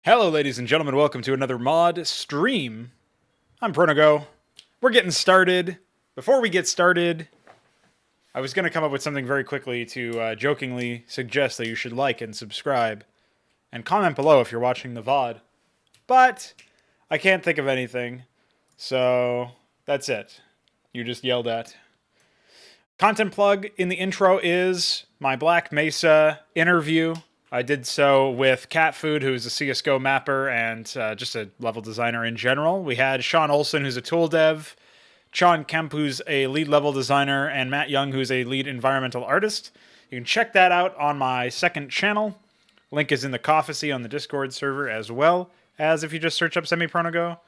Hello, ladies and gentlemen. Welcome to another mod stream. I'm Pronago. We're getting started. Before we get started, I was going to come up with something very quickly to jokingly suggest that you should like and subscribe and comment below if you're watching the VOD. But I can't think of anything, so that's it. You just yelled at. Content plug in the intro is my Black Mesa interview. I did so with Cat Food, who is a CSGO mapper and just a level designer in general. We had Sean Olson, who's a tool dev, Sean Kemp, who's a lead level designer, and Matt Young, who's a lead environmental artist. You can check that out on my second channel. Link is in the Cofficy on the Discord server, as well as if you just search up Semi-Pronago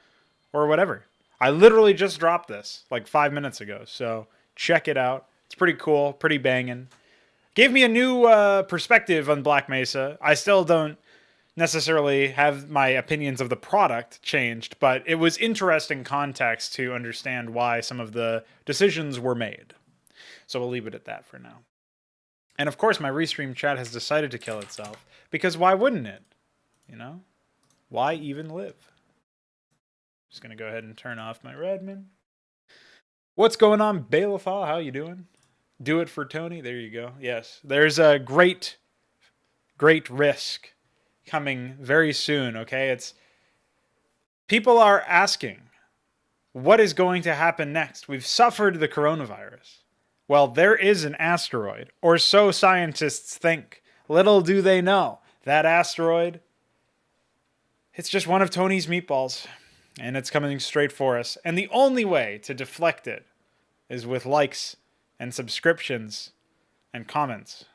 or whatever. I literally just dropped this like 5 minutes ago, so check it out. It's pretty cool, pretty banging. Gave me a new perspective on Black Mesa. I still don't necessarily have my opinions of the product changed, but it was interesting context to understand why some of the decisions were made. So we'll leave it at that for now. And of course, my restream chat has decided to kill itself, because why wouldn't it? You know? Why even live? Just gonna go ahead and turn off my Redmond. What's going on, Bailiffal? How you doing? Do it for Tony. There you go. Yes, there's a great risk coming very soon. Okay, it's people are asking, what is going to happen next? We've suffered the coronavirus. Well, there is an asteroid, or so scientists think. Little do they know that asteroid. It's just one of Tony's meatballs, and it's coming straight for us. And the only way to deflect it is with likes and subscriptions and comments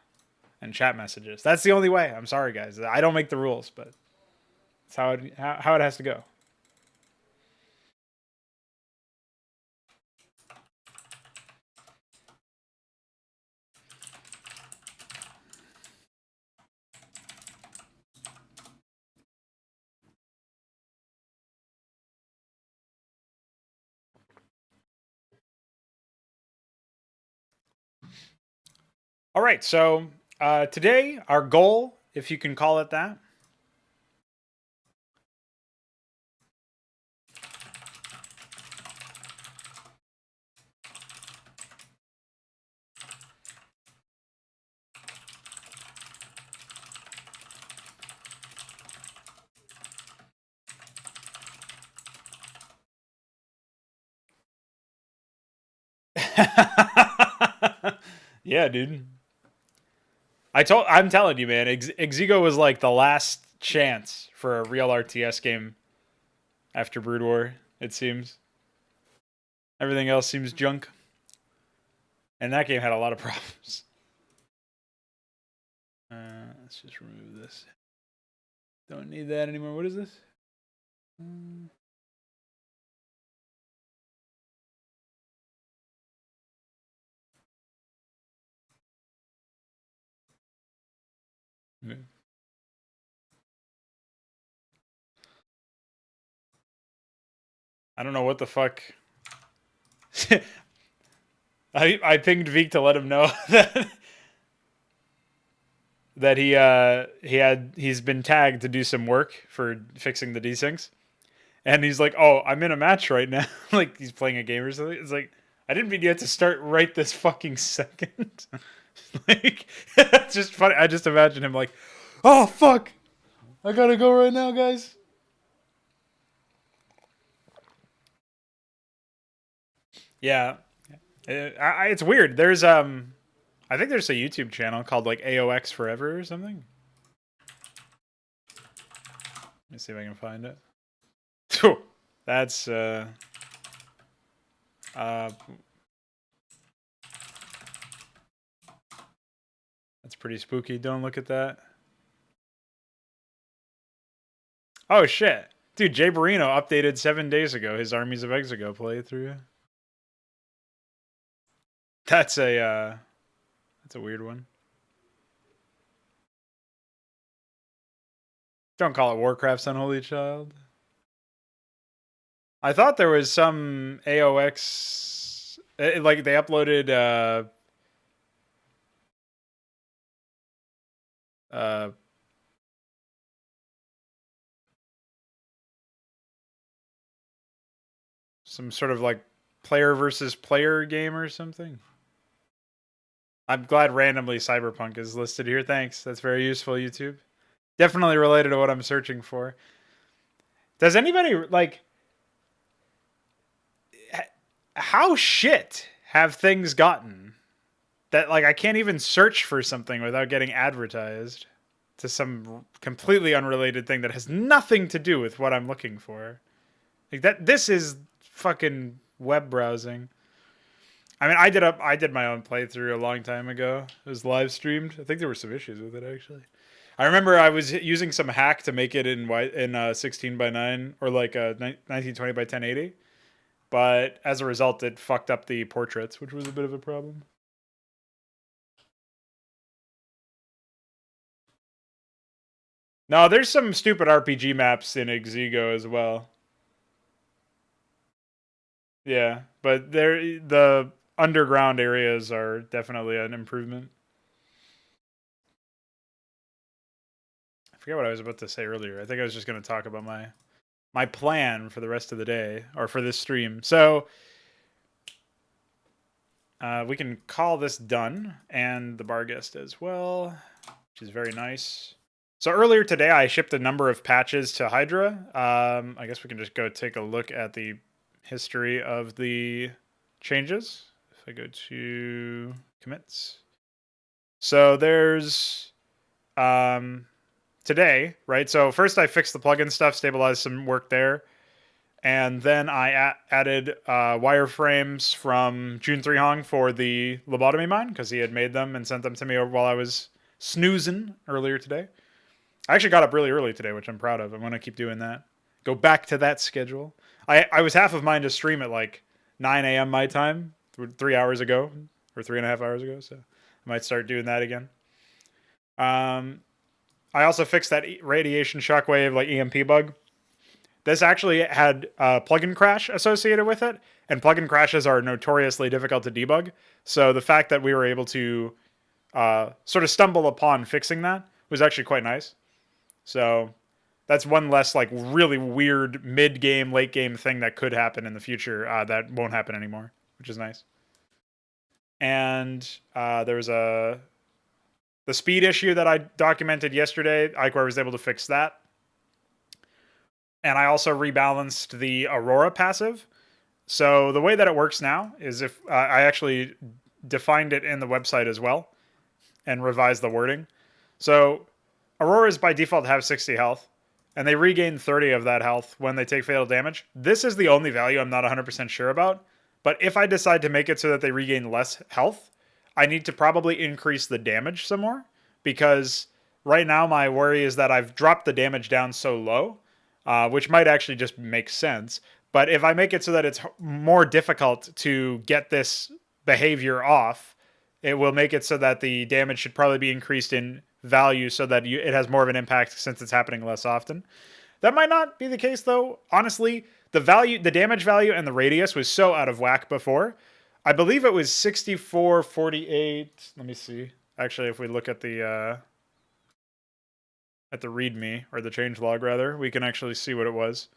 and chat messages. That's the only way. I'm sorry, guys. I don't make the rules, but it's how it has to go. All right, so today our goal, if you can call it that, yeah, dude. I'm telling you, man. Exigo was like the last chance for a real RTS game after Brood War. It seems everything else seems junk, and that game had a lot of problems. Let's just remove this. Don't need that anymore. What is this? I don't know what the fuck. I pinged Veek to let him know that he's been tagged to do some work for fixing the desyncs, and he's like, "Oh, I'm in a match right now." Like he's playing a game or something. It's like I didn't mean you had to start right this fucking second. Like it's just funny. I just imagine him like, "Oh fuck, I gotta go right now, guys." Yeah, it's weird. There's I think there's a YouTube channel called like AOX Forever or something. Let me see if I can find it. That's that's pretty spooky. Don't look at that. Oh shit. Dude, Jay Barino updated 7 days ago his Armies of Exigo playthrough. That's a weird one. Don't call it Warcraft's Unholy Child. I thought there was some AOX like they uploaded Some sort of like player versus player game or something. I'm glad randomly Cyberpunk is listed here. Thanks. That's very useful, YouTube. Definitely related to what I'm searching for. Does anybody like how shit have things gotten that like I can't even search for something without getting advertised to some completely unrelated thing that has nothing to do with what I'm looking for? Like that this is fucking web browsing. I mean, I did my own playthrough a long time ago. It was live streamed. I think there were some issues with it actually. I remember I was using some hack to make it in 16 by 9 or like 1920 by 1080, but as a result, it fucked up the portraits, which was a bit of a problem. No, there's some stupid RPG maps in Exigo as well. Yeah, but the underground areas are definitely an improvement. I forget what I was about to say earlier. I think I was just going to talk about my plan for the rest of the day or for this stream. So we can call this done and the bar guest as well, which is very nice. So earlier today, I shipped a number of patches to HYDRA. I guess we can just go take a look at the history of the changes. If I go to commits. So there's today, right? So first I fixed the plugin stuff, stabilized some work there. And then I added wireframes from June 3 Hong for the lobotomy mine because he had made them and sent them to me while I was snoozing earlier today. I actually got up really early today, which I'm proud of. I'm going to keep doing that. Go back to that schedule. I was half of mine to stream at like 9 a.m. my time 3 hours ago or 3.5 hours ago. So I might start doing that again. I also fixed that radiation shockwave like EMP bug. This actually had a plugin crash associated with it, and plugin crashes are notoriously difficult to debug. So the fact that we were able to sort of stumble upon fixing that was actually quite nice. So that's one less like really weird mid-game, late-game thing that could happen in the future that won't happen anymore, which is nice. And there was the speed issue that I documented yesterday. Iquare was able to fix that. And I also rebalanced the Aurora passive. So the way that it works now is if I actually defined it in the website as well and revised the wording. So Auroras by default have 60 health, and they regain 30 of that health when they take fatal damage. This is the only value I'm not 100% sure about, but if I decide to make it so that they regain less health, I need to probably increase the damage some more, because right now my worry is that I've dropped the damage down so low, which might actually just make sense. But if I make it so that it's more difficult to get this behavior off, it will make it so that the damage should probably be increased in value so that it has more of an impact since it's happening less often. That might not be the case though. Honestly, the damage value and the radius was so out of whack before. I believe it was 6448. Let me see. Actually, if we look at the readme or the changelog rather, we can actually see what it was.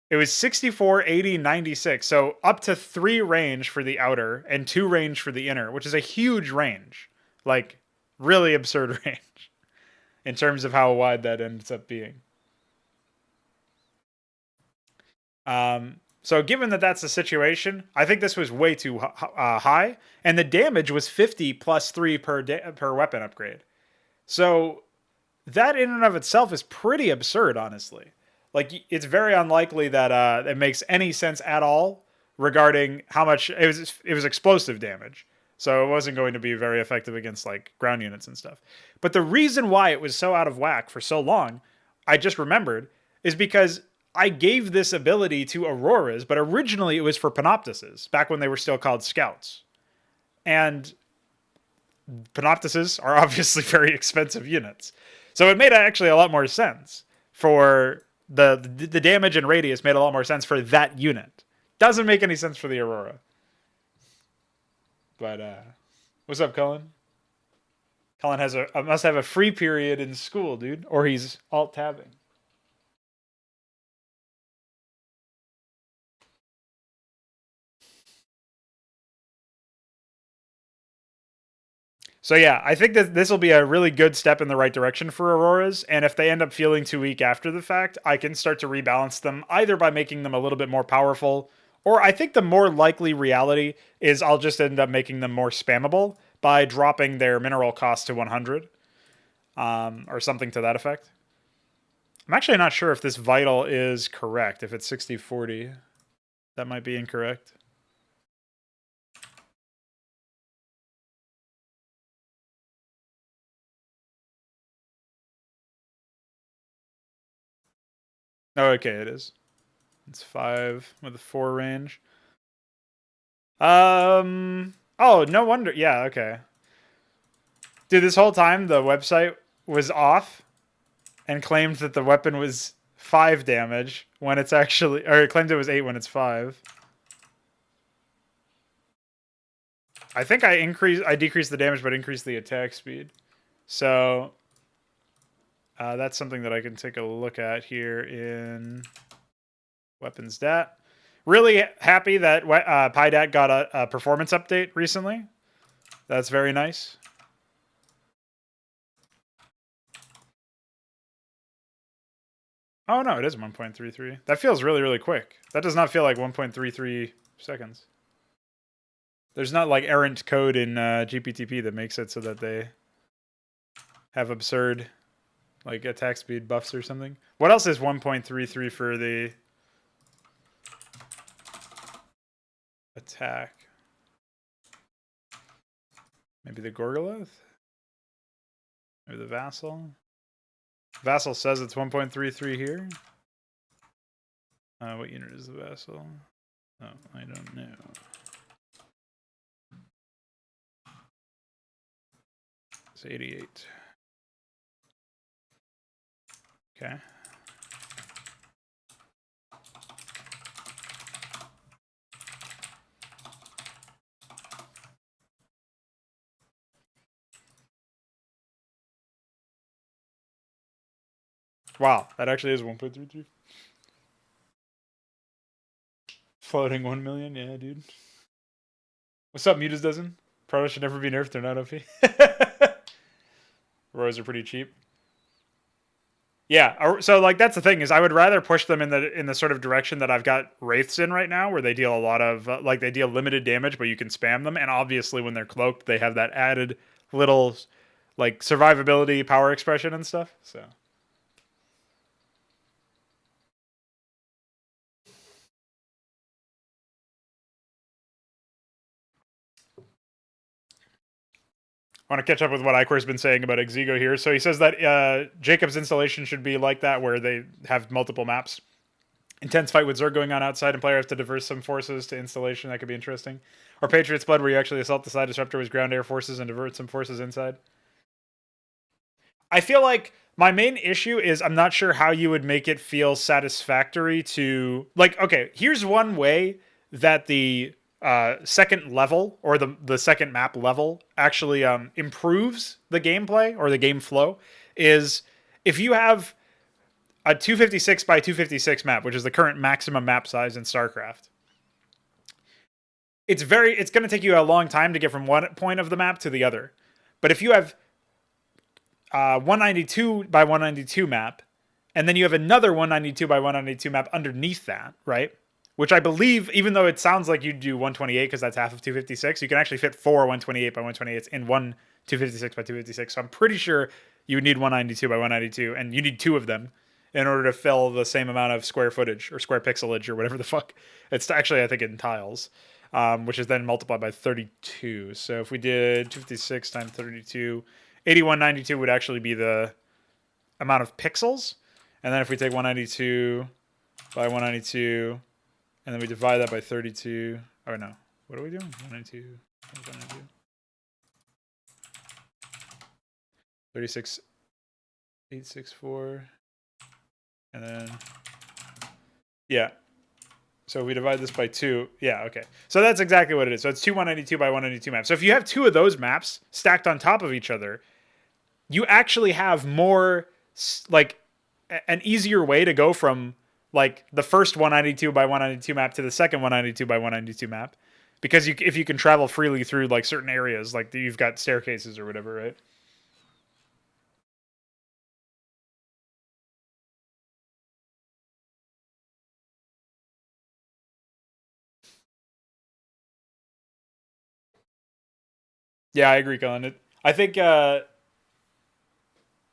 It was 64, 80, 96. So up to 3 range for the outer and 2 range for the inner, which is a huge range. Like, really absurd range in terms of how wide that ends up being. So given that that's the situation, I think this was way too high. And the damage was 50 plus 3 per weapon upgrade. So that in and of itself is pretty absurd, honestly. Like, it's very unlikely that it makes any sense at all regarding how much it was explosive damage. So it wasn't going to be very effective against like ground units and stuff. But the reason why it was so out of whack for so long, I just remembered, is because I gave this ability to Auroras, but originally it was for Panoptises, back when they were still called Scouts. And Panoptises are obviously very expensive units. So it made actually a lot more sense for the damage and radius made a lot more sense for that unit. Doesn't make any sense for the Aurora. But what's up, Cullen? Cullen must have a free period in school, dude, or he's alt tabbing. So yeah, I think that this will be a really good step in the right direction for Auroras, and if they end up feeling too weak after the fact, I can start to rebalance them either by making them a little bit more powerful, or I think the more likely reality is I'll just end up making them more spammable by dropping their mineral cost to 100, or something to that effect. I'm actually not sure if this vital is correct, if it's 60-40. That might be incorrect. Oh, okay, it is. It's 5 with a 4 range. Oh, no wonder. Yeah, okay. Dude, this whole time the website was off and claimed that the weapon was 5 damage when it's actually, or it claimed it was 8 when it's 5. I think I decreased the damage but increased the attack speed. So that's something that I can take a look at here in weapons dat. Really happy that PyDat got a performance update recently. That's very nice. Oh, no, it is 1.33. That feels really, really quick. That does not feel like 1.33 seconds. There's not like errant code in GPTP that makes it so that they have absurd like attack speed buffs or something. What else is 1.33 for the attack? Maybe the Gorgoloth? Maybe the Vassal? Vassal says it's 1.33 here. What unit is the Vassal? Oh, I don't know. It's 88. Okay. Wow, that actually is 1.33. Floating 1 million, yeah, dude. What's up, Mutas Dozen? Proto should never be nerfed, they're not OP. Rows are pretty cheap. Yeah, so like that's the thing is I would rather push them in the sort of direction that I've got Wraiths in right now, where they deal a lot of like they deal limited damage, but you can spam them, and obviously when they're cloaked, they have that added little like survivability, power expression, and stuff. So. I want to catch up with what Icor's been saying about Exigo here. So he says that Jacob's installation should be like that, where they have multiple maps. Intense fight with Zerg going on outside, and player has to diverse some forces to installation. That could be interesting. Or Patriot's Blood, where you actually assault the side disruptor with ground air forces and divert some forces inside. I feel like my main issue is I'm not sure how you would make it feel satisfactory to... Like, okay, here's one way that the second level, or the second map level, actually improves the gameplay, or the game flow, is if you have a 256 by 256 map, which is the current maximum map size in Starcraft. It's going to take you a long time to get from one point of the map to the other. But if you have 192 by 192 map, and then you have another 192 by 192 map underneath that, right? Which I believe, even though it sounds like you do 128 because that's half of 256, you can actually fit 4 128 by 128s in one 256 by 256. So I'm pretty sure you would need 192 by 192, and you need 2 of them in order to fill the same amount of square footage or square pixelage or whatever the fuck. It's actually, I think, in tiles, which is then multiplied by 32. So if we did 256 times 32, 8192 would actually be the amount of pixels. And then if we take 192 by 192, and then we divide that by 32. Oh, no. What are we doing? 192. 192. 36. 864. And then, yeah. So if we divide this by 2, yeah, okay. So that's exactly what it is. So it's 2 192 by 192 maps. So if you have 2 of those maps stacked on top of each other, you actually have more, like, an easier way to go from, like, the first 192 by 192 map to the second 192 by 192 map. because if you can travel freely through like certain areas, like you've got staircases or whatever, right? Yeah, I agree, Colin. I think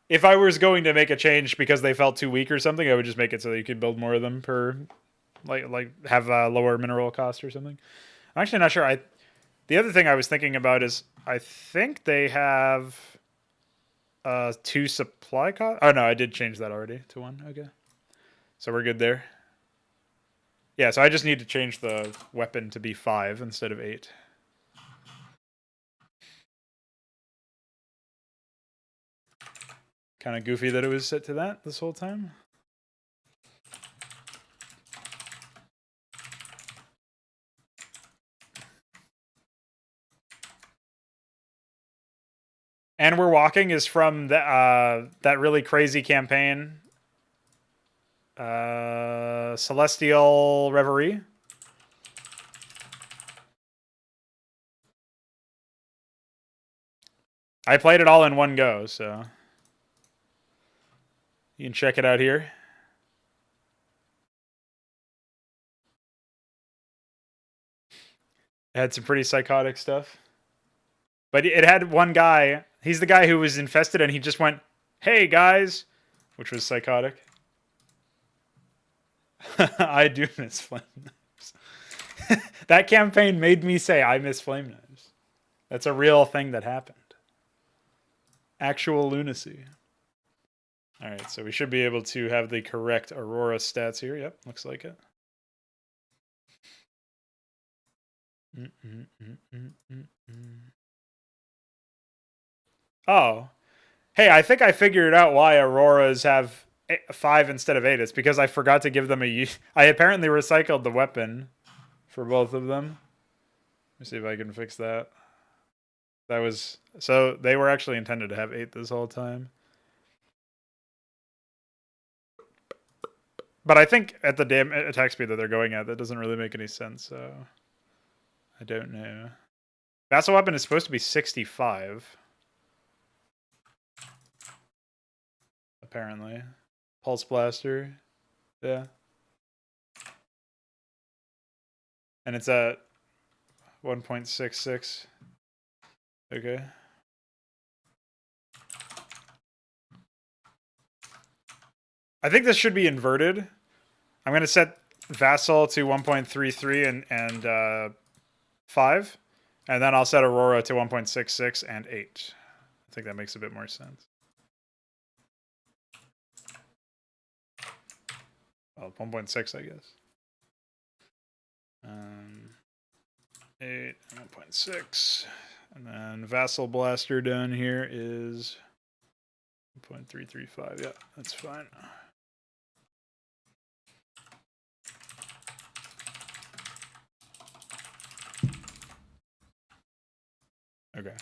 if I was going to make a change because they felt too weak or something, I would just make it so that you could build more of them per, like have a lower mineral cost or something. I'm actually not sure. The other thing I was thinking about is I think they have 2 supply cost. Oh no, I did change that already to 1. Okay, so we're good there. Yeah, so I just need to change the weapon to be 5 instead of 8. Kind of goofy that it was set to that this whole time. And We're Walking is from that really crazy campaign, Celestial Reverie. I played it all in one go, so you can check it out here. It had some pretty psychotic stuff. But it had one guy, he's the guy who was infested, and he just went, "Hey, guys," which was psychotic. I do miss flame knives. That campaign made me say, I miss flame knives. That's a real thing that happened. Actual lunacy. Alright, so we should be able to have the correct Aurora stats here. Yep, looks like it. Oh. Hey, I think I figured out why Auroras have 5 instead of 8. It's because I forgot to give them a... I apparently recycled the weapon for both of them. Let me see if I can fix that. That was... So they were actually intended to have 8 this whole time. But I think at the damn attack speed that they're going at, that doesn't really make any sense, so... I don't know. Vassal weapon is supposed to be 65. Apparently. Pulse blaster. Yeah. And it's at 1.66. Okay. I think this should be inverted. I'm going to set Vassal to 1.33 and 5. And then I'll set Aurora to 1.66 and 8. I think that makes a bit more sense. Well, 1.6, I guess. 8 and 1.6. And then Vassal Blaster down here is 1.335. Yeah, that's fine. Okay.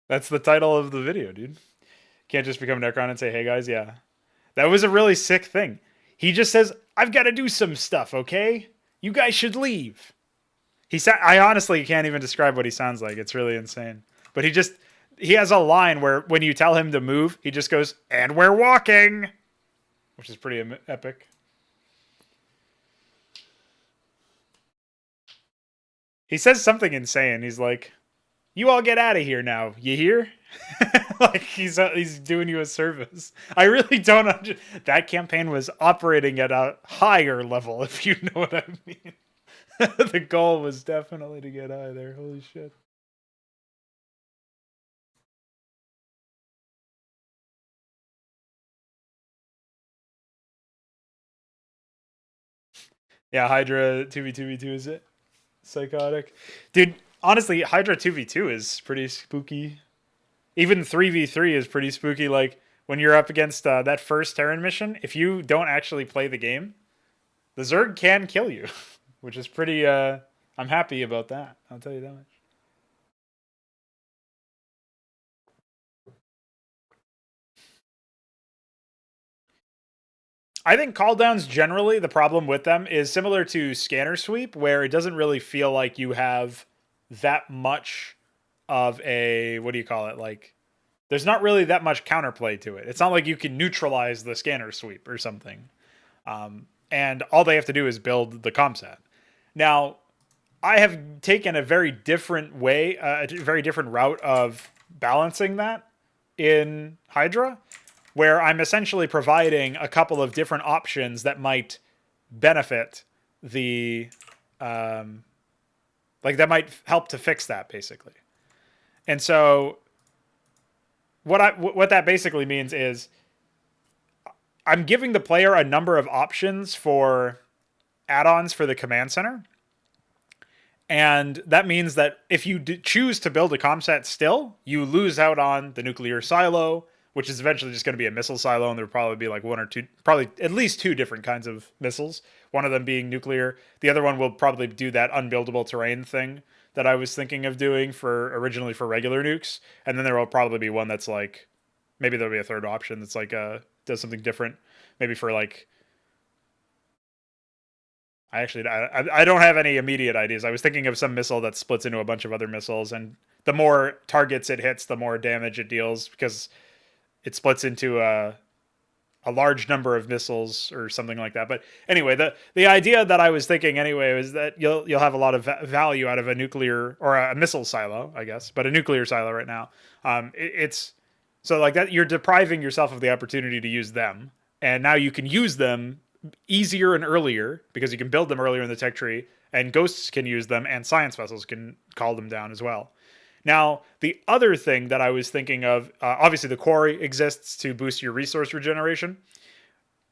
That's the title of the video, dude. Can't just become Necron and say, hey guys, yeah. That was a really sick thing. He just says, I've got to do some stuff, okay? You guys should leave. I honestly can't even describe what he sounds like. It's really insane. But he has a line where when you tell him to move, he just goes, and we're walking, which is pretty epic. He says something insane. He's like, you all get out of here now. You hear? Like he's doing you a service. I really don't understand. That campaign was operating at a higher level, if you know what I mean. The goal was definitely to get high there. Holy shit. Yeah, Hydra 2v2v2 is it? Psychotic. Dude, honestly, Hydra 2v2 is pretty spooky. Even 3v3 is pretty spooky. Like, when you're up against that first Terran mission, if you don't actually play the game, the Zerg can kill you, which is pretty... I'm happy about that. I'll tell you that much. I think call downs generally, the problem with them is similar to scanner sweep, where it doesn't really feel like you have that much of a, what do you call it? Like, there's not really that much counterplay to it. It's not like you can neutralize the scanner sweep or something. And all they have to do is build the comset. Now, I have taken a very different way, a very different route of balancing that in Hydra, where I'm essentially providing a couple of different options that might benefit the, like that might help to fix that basically. And so what that basically means is I'm giving the player a number of options for add-ons for the command center. And that means that if you choose to build a comset still, you lose out on the nuclear silo, which is eventually just going to be a missile silo, and there'll probably be like one or two, probably at least two different kinds of missiles, one of them being nuclear. The other one will probably do that unbuildable terrain thing that I was thinking of doing for originally for regular nukes. And then there will probably be one that's like, maybe there'll be a third option that's like, does something different. Maybe for like, I don't have any immediate ideas. I was thinking of some missile that splits into a bunch of other missiles, and the more targets it hits, the more damage it deals because it splits into a large number of missiles or something like that. But anyway, the idea that I was thinking anyway was that you'll have a lot of value out of a nuclear or a missile silo, I guess, but a nuclear silo right now. It's so like that you're depriving yourself of the opportunity to use them, and now you can use them easier and earlier because you can build them earlier in the tech tree, and ghosts can use them, and science vessels can call them down as well. Now, the other thing that I was thinking of, obviously the quarry exists to boost your resource regeneration.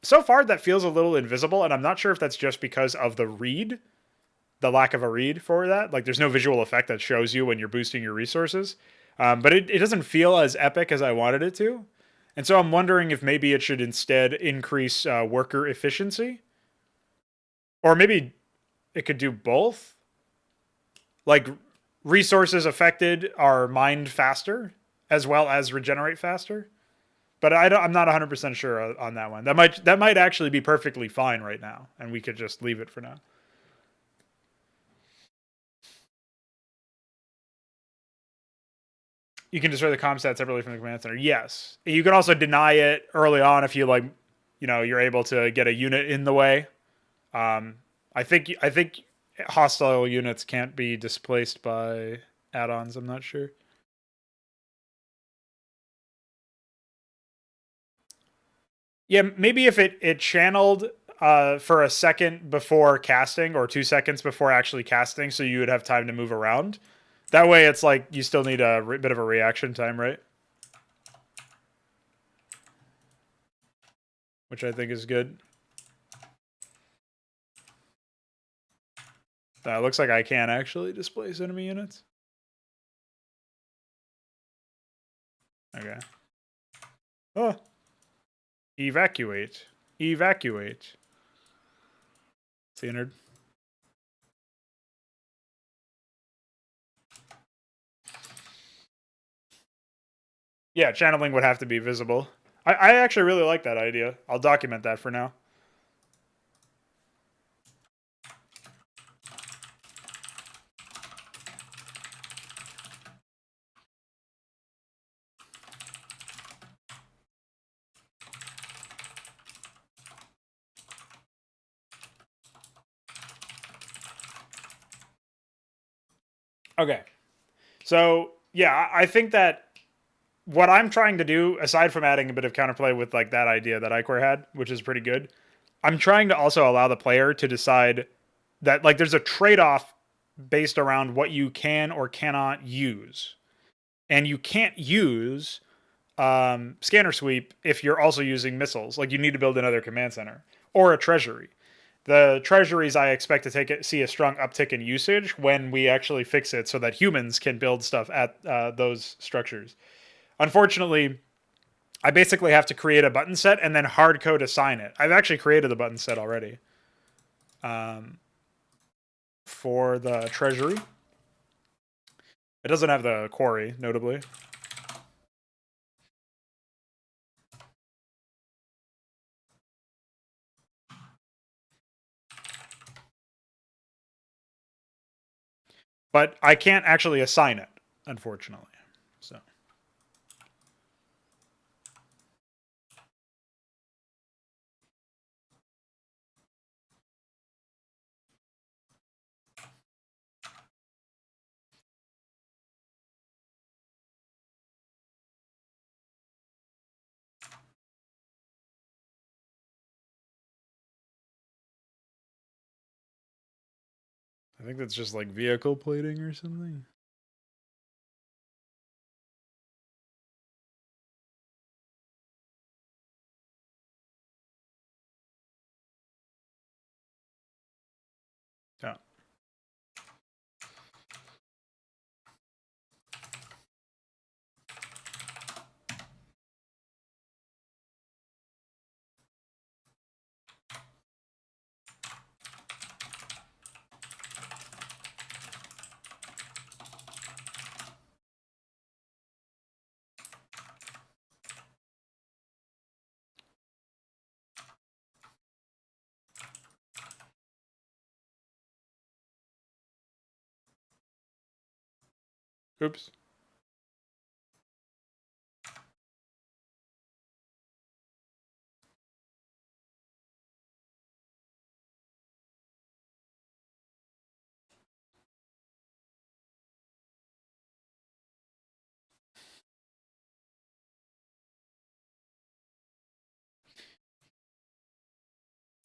So far, that feels a little invisible, and I'm not sure if that's just because of the read, the lack of a read for that. Like, there's no visual effect that shows you when you're boosting your resources. But it doesn't feel as epic as I wanted it to. And so I'm wondering if maybe it should instead increase worker efficiency. Or maybe it could do both. Like, resources affected are mined faster as well as regenerate faster. But I'm not 100% sure on that one. That might actually be perfectly fine right now, and we could just leave it for now. You can destroy the comsat separately from the command center. Yes. You can also deny it early on if you like, you're able to get a unit in the way. I think hostile units can't be displaced by add-ons. I'm not sure. Yeah, maybe if it channeled for a second before casting or 2 seconds before actually casting, so you would have time to move around. That way, it's like you still need a bit of a reaction time, right? Which I think is good. Looks like I can actually displace enemy units. Okay. Oh. Evacuate. Evacuate. Standard. Yeah, channeling would have to be visible. I actually really like that idea. I'll document that for now. Okay. So, yeah, I think that what I'm trying to do, aside from adding a bit of counterplay with like that idea that Icor had, which is pretty good, I'm trying to also allow the player to decide that like there's a trade-off based around what you can or cannot use. And you can't use scanner sweep if you're also using missiles. Like you need to build another command center or a treasury. The treasuries I expect to see a strong uptick in usage when we actually fix it so that humans can build stuff at those structures. Unfortunately, I basically have to create a button set and then hard code assign it. I've actually created the button set already for the treasury. It doesn't have the quarry, notably. But I can't actually assign it, unfortunately. So I think that's just like vehicle plating or something. Yeah. Oops.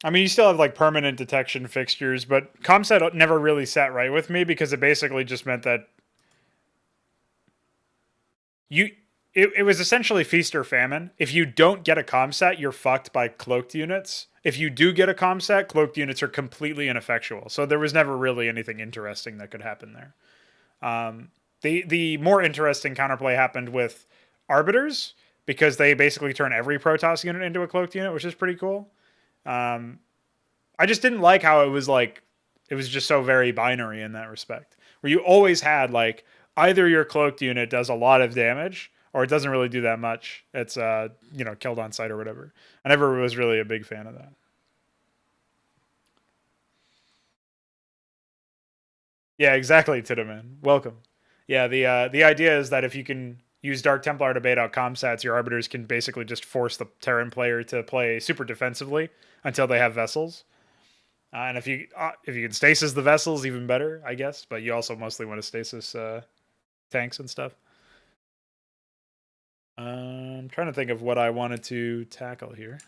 I mean, you still have like permanent detection fixtures, but ComSat never really sat right with me because it basically just meant that you it was essentially feast or famine. If you don't get a ComSat, you're fucked by cloaked units. If you do get a ComSat, cloaked units are completely ineffectual. So there was never really anything interesting that could happen there. The more interesting counterplay happened with arbiters because they basically turn every Protoss unit into a cloaked unit, which is pretty cool. I just didn't like how it was just so very binary in that respect, where you always had like either your cloaked unit does a lot of damage or it doesn't really do that much. It's killed on sight or whatever. I never was really a big fan of that. Yeah, exactly, Tidaman. Welcome. Yeah, the idea is that if you can use Dark Templar to bait out comsats, your arbiters can basically just force the Terran player to play super defensively until they have vessels. And if you can stasis the vessels, even better, I guess. But you also mostly want to stasis tanks and stuff. I'm trying to think of what I wanted to tackle here.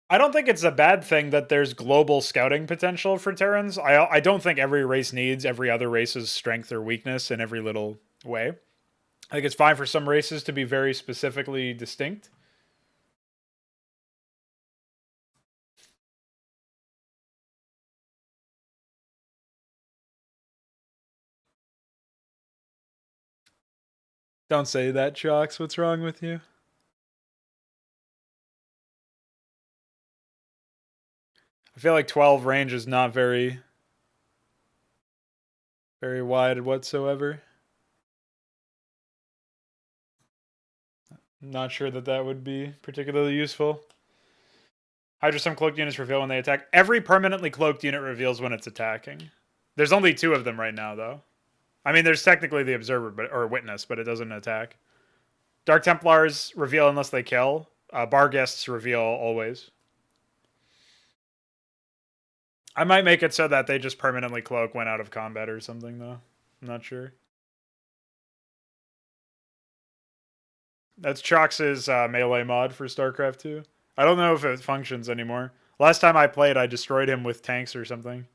I don't think it's a bad thing that there's global scouting potential for Terrans. I don't think every race needs every other race's strength or weakness in every little way. I think it's fine for some races to be very specifically distinct. Don't say that, Chalks. What's wrong with you? I feel like 12 range is not very wide whatsoever. I'm not sure that that would be particularly useful. Hydra some cloaked units reveal when they attack. Every permanently cloaked unit reveals when it's attacking. There's only 2 of them right now, though. I mean, there's technically the Observer or Witness, but it doesn't attack. Dark Templars reveal unless they kill. Bar Guests reveal always. I might make it so that they just permanently cloak when out of combat or something, though. I'm not sure. That's Trox's melee mod for Starcraft 2. I don't know if it functions anymore. Last time I played, I destroyed him with tanks or something.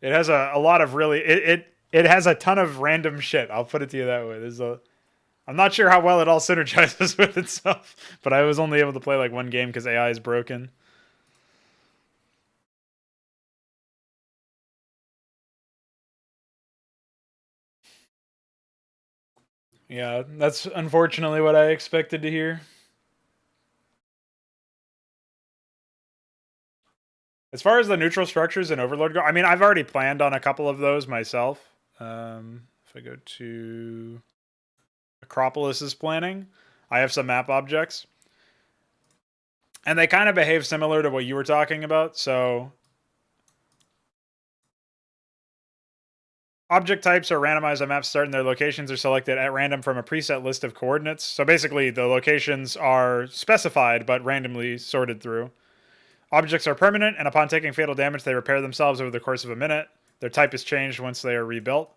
It has a lot of really it has a ton of random shit. I'll put it to you that way. I'm not sure how well it all synergizes with itself, but I was only able to play like one game because AI is broken. Yeah, that's unfortunately what I expected to hear. As far as the neutral structures and Overlord go, I mean, I've already planned on a couple of those myself. If I go to Acropolis's planning, I have some map objects. And they kind of behave similar to what you were talking about. So object types are randomized on map start and their locations are selected at random from a preset list of coordinates. So basically the locations are specified but randomly sorted through. Objects are permanent, and upon taking fatal damage, they repair themselves over the course of a minute. Their type is changed once they are rebuilt.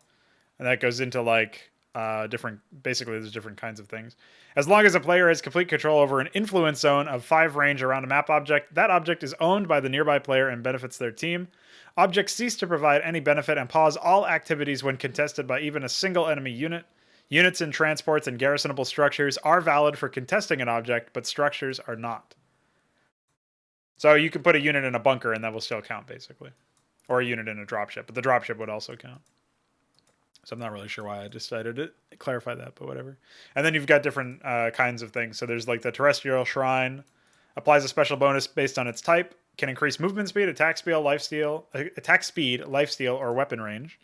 And that goes into like basically there's different kinds of things. As long as a player has complete control over an influence zone of 5 range around a map object, that object is owned by the nearby player and benefits their team. Objects cease to provide any benefit and pause all activities when contested by even a single enemy unit. Units in transports and garrisonable structures are valid for contesting an object, but structures are not. So you can put a unit in a bunker and that will still count, basically. Or a unit in a dropship, but the dropship would also count. So I'm not really sure why I decided to clarify that, but whatever. And then you've got different kinds of things. So there's like the Terrestrial Shrine. Applies a special bonus based on its type. Can increase movement speed, attack speed, lifesteal, or weapon range.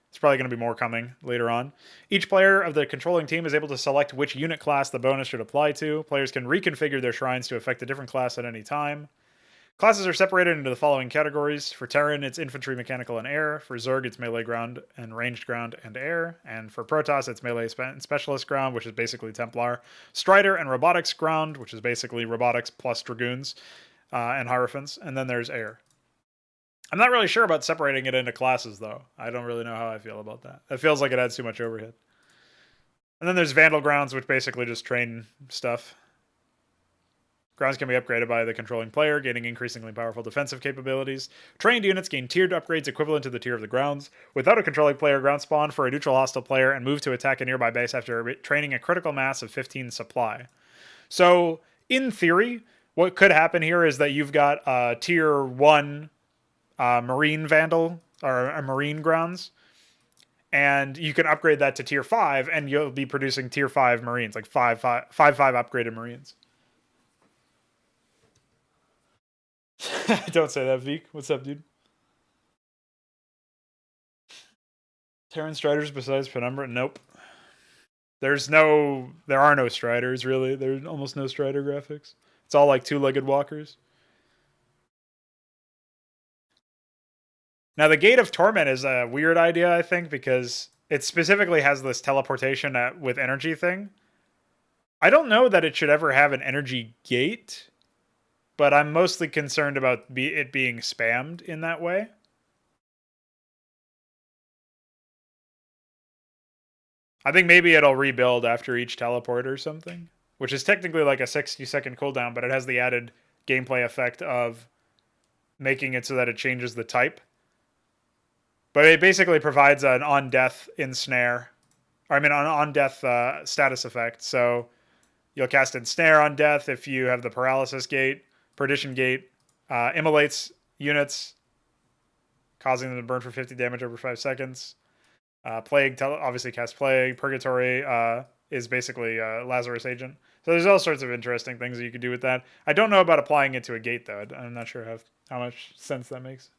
It's probably going to be more coming later on. Each player of the controlling team is able to select which unit class the bonus should apply to. Players can reconfigure their shrines to affect a different class at any time. Classes are separated into the following categories. For Terran, it's infantry, mechanical, and air. For Zerg, it's melee ground and ranged ground and air. And for Protoss, it's melee and specialist ground, which is basically Templar. Strider and robotics ground, which is basically robotics plus dragoons and hierophants. And then there's air. I'm not really sure about separating it into classes, though. I don't really know how I feel about that. It feels like it adds too much overhead. And then there's Vandal grounds, which basically just train stuff. Grounds can be upgraded by the controlling player, gaining increasingly powerful defensive capabilities. Trained units gain tiered upgrades equivalent to the tier of the grounds. Without a controlling player, ground spawn for a neutral hostile player and move to attack a nearby base after training a critical mass of 15 supply. So, in theory, what could happen here is that you've got a tier 1 Marine Vandal, or a Marine grounds, and you can upgrade that to tier 5, and you'll be producing tier 5 Marines, like 5 upgraded Marines. Don't say that, Veek. What's up, dude? Terran Striders besides Penumbra? Nope. There are no Striders, really. There's almost no Strider graphics. It's all like two-legged walkers. Now, the Gate of Torment is a weird idea, I think, because it specifically has this teleportation with energy thing. I don't know that it should ever have an energy gate, but I'm mostly concerned about it being spammed in that way. I think maybe it'll rebuild after each teleport or something, which is technically like a 60-second cooldown, but it has the added gameplay effect of making it so that it changes the type. But it basically provides an on-death ensnare. Or I mean, an on-death status effect. So you'll cast Ensnare on death if you have the Paralysis Gate. Perdition Gate immolates units, causing them to burn for 50 damage over 5 seconds. Plague, obviously cast Plague. Purgatory is basically a Lazarus Agent. So there's all sorts of interesting things that you could do with that. I don't know about applying it to a gate, though. I'm not sure how much sense that makes.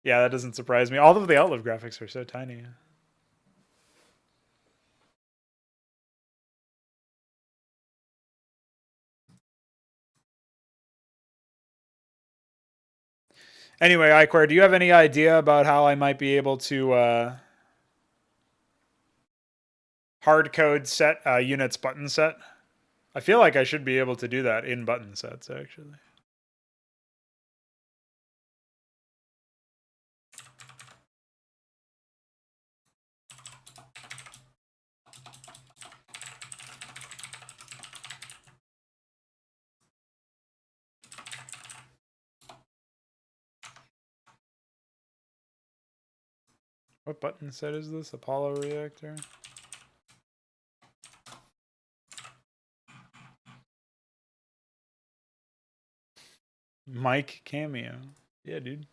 Yeah, that doesn't surprise me. All of the Outlive graphics are so tiny. Anyway, Iquare, do you have any idea about how I might be able to hard code set units button set? I feel like I should be able to do that in button sets, actually. What button set is this? Apollo reactor? Mike cameo. Yeah, dude.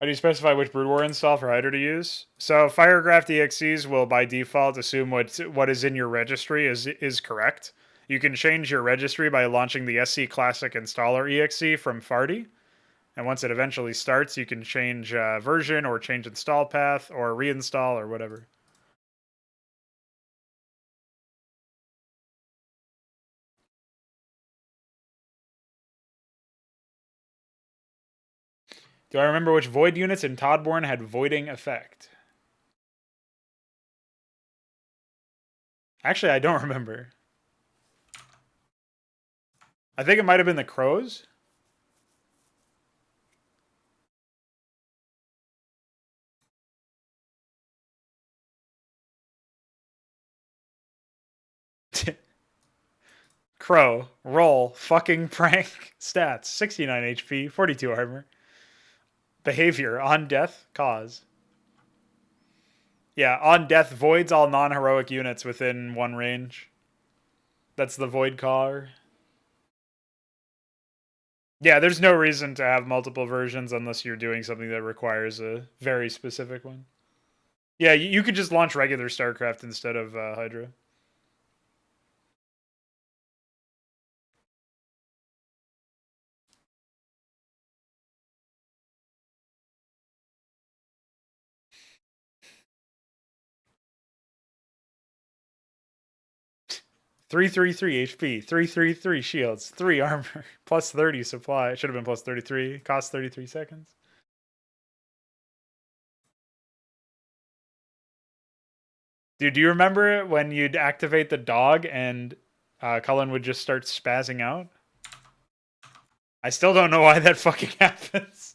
How do you specify which Brood War install for HYDRA to use? So Firegraph EXEs will by default assume what is in your registry is correct. You can change your registry by launching the SC Classic Installer EXE from Farty. And once it eventually starts, you can change version or change install path or reinstall or whatever. Do I remember which void units in Toddborn had voiding effect? Actually, I don't remember. I think it might have been the crows. Crow, roll, fucking prank, stats, 69 HP, 42 armor. Behavior, on death, cause. Yeah, on death voids all non-heroic units within one range. That's the void car. Yeah, there's no reason to have multiple versions unless you're doing something that requires a very specific one. Yeah, you could just launch regular StarCraft instead of HYDRA. .333 HP, 333 shields, 3 armor, plus 30 supply. It should have been plus 33. Cost 33 seconds. Dude, do you remember it when you'd activate the dog and Cullen would just start spazzing out? I still don't know why that fucking happens.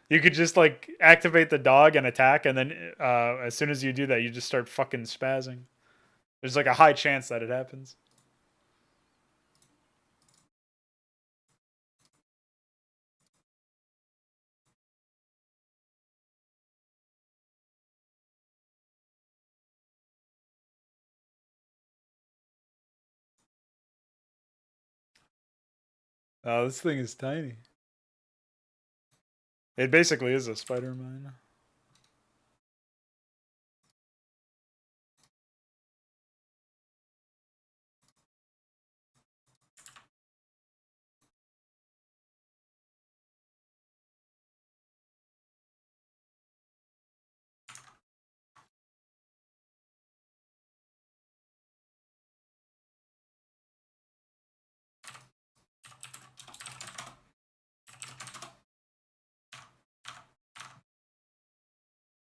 You could just like activate the dog and attack, and then as soon as you do that, you just start fucking spazzing. There's like a high chance that it happens. Oh, this thing is tiny. It basically is a spider mine.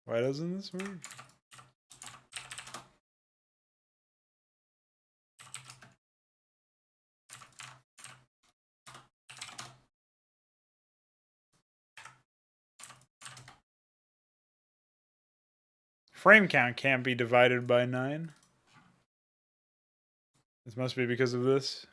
Why doesn't this work? Frame count can't be divided by 9. This must be because of this.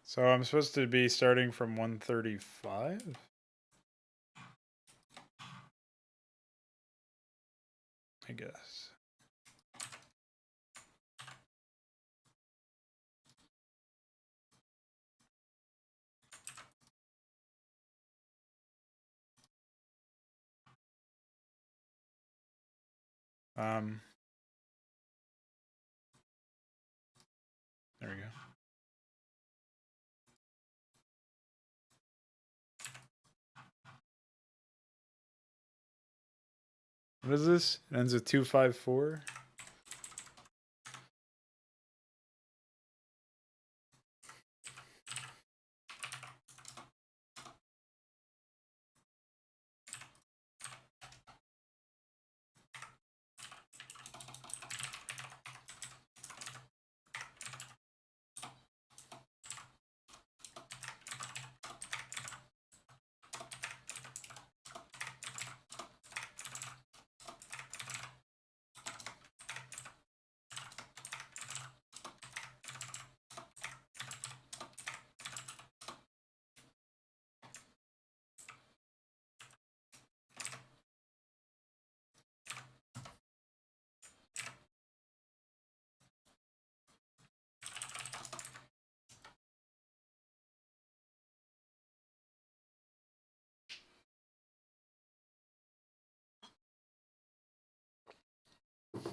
So I'm supposed to be starting from 135? I guess. There we go. What is this? It ends with 254.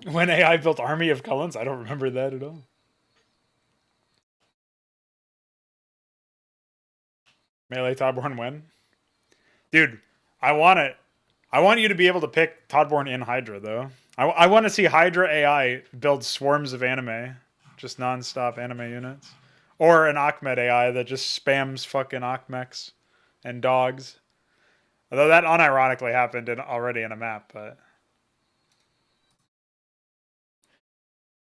When AI built Army of Cullens? I don't remember that at all. Melee Toddborn when? Dude, I want it. I want you to be able to pick Toddborn in Hydra, though. I want to see Hydra AI build swarms of anime. Just non-stop anime units. Or an Achmed AI that just spams fucking Achmechs and dogs. Although that unironically happened already in a map, but...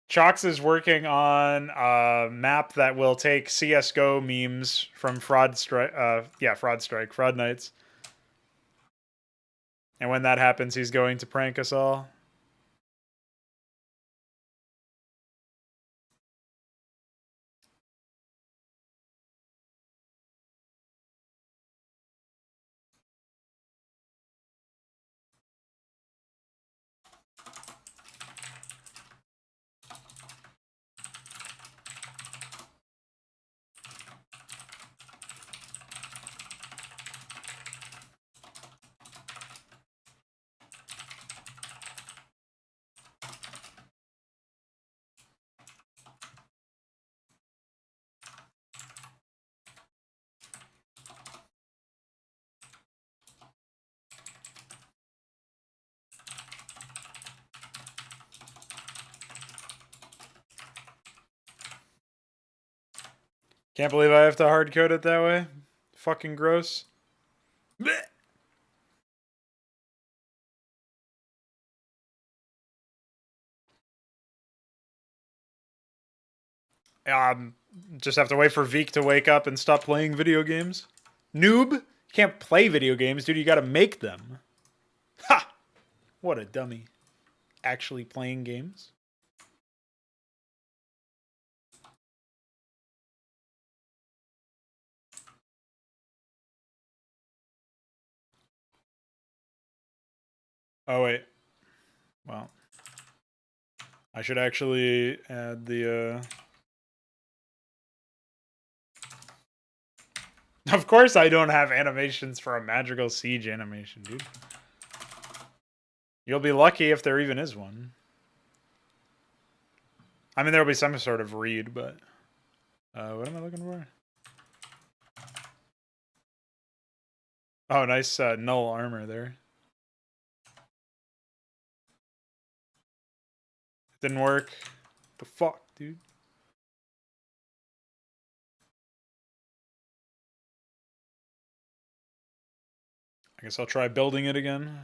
Chox is working on a map that will take CSGO memes from Fraud Nights. And when that happens, he's going to prank us all. Can't believe I have to hard code it that way. Fucking gross. Blech. Just have to wait for Veek to wake up and stop playing video games. Noob! You can't play video games, dude. You gotta make them. Ha! What a dummy. Actually playing games. Oh, wait. Well. I should actually add the, Of course I don't have animations for a Magical Siege animation, dude. You'll be lucky if there even is one. I mean, there'll be some sort of read, but... what am I looking for? Oh, nice null armor there. Didn't work. The fuck, dude? I guess I'll try building it again.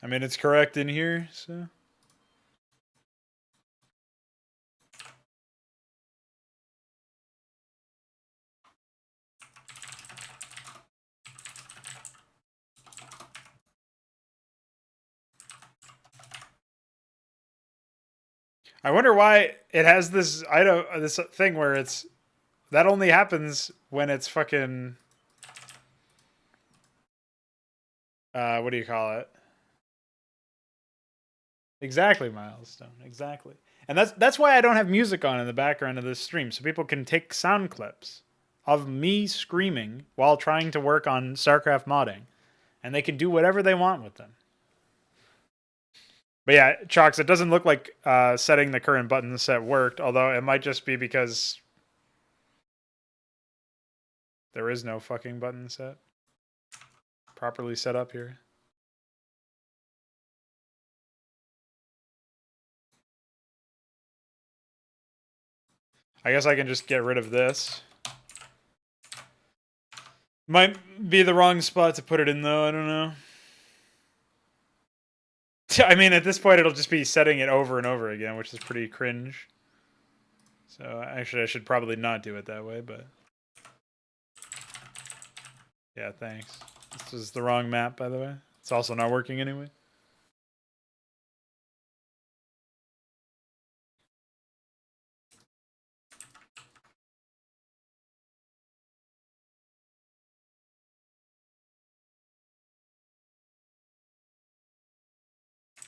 I mean, it's correct in here, so... I wonder why it has this item, this thing where it's... That only happens when it's fucking... what do you call it? Exactly, Milestone. Exactly. And that's why I don't have music on in the background of this stream, so people can take sound clips of me screaming while trying to work on Starcraft modding, and they can do whatever they want with them. But yeah, Chalks, it doesn't look like setting the current button set worked, although it might just be because there is no fucking button set properly set up here. I guess I can just get rid of this. Might be the wrong spot to put it in, though. I don't know. I mean, at this point, it'll just be setting it over and over again, which is pretty cringe. So, actually, I should probably not do it that way, but... Yeah, thanks. This is the wrong map, by the way. It's also not working anyway.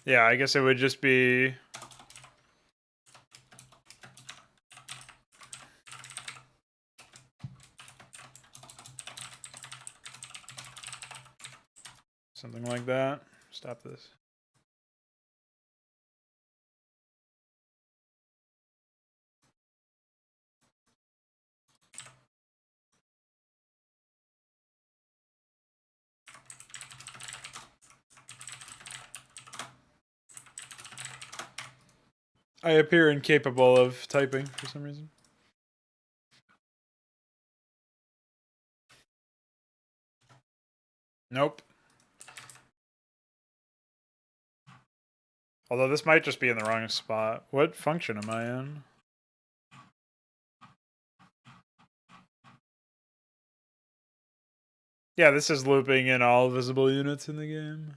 Yeah, I guess it would just be... Something like that. Stop this. I appear incapable of typing for some reason. Nope. Although this might just be in the wrong spot. What function am I in? Yeah, this is looping in all visible units in the game.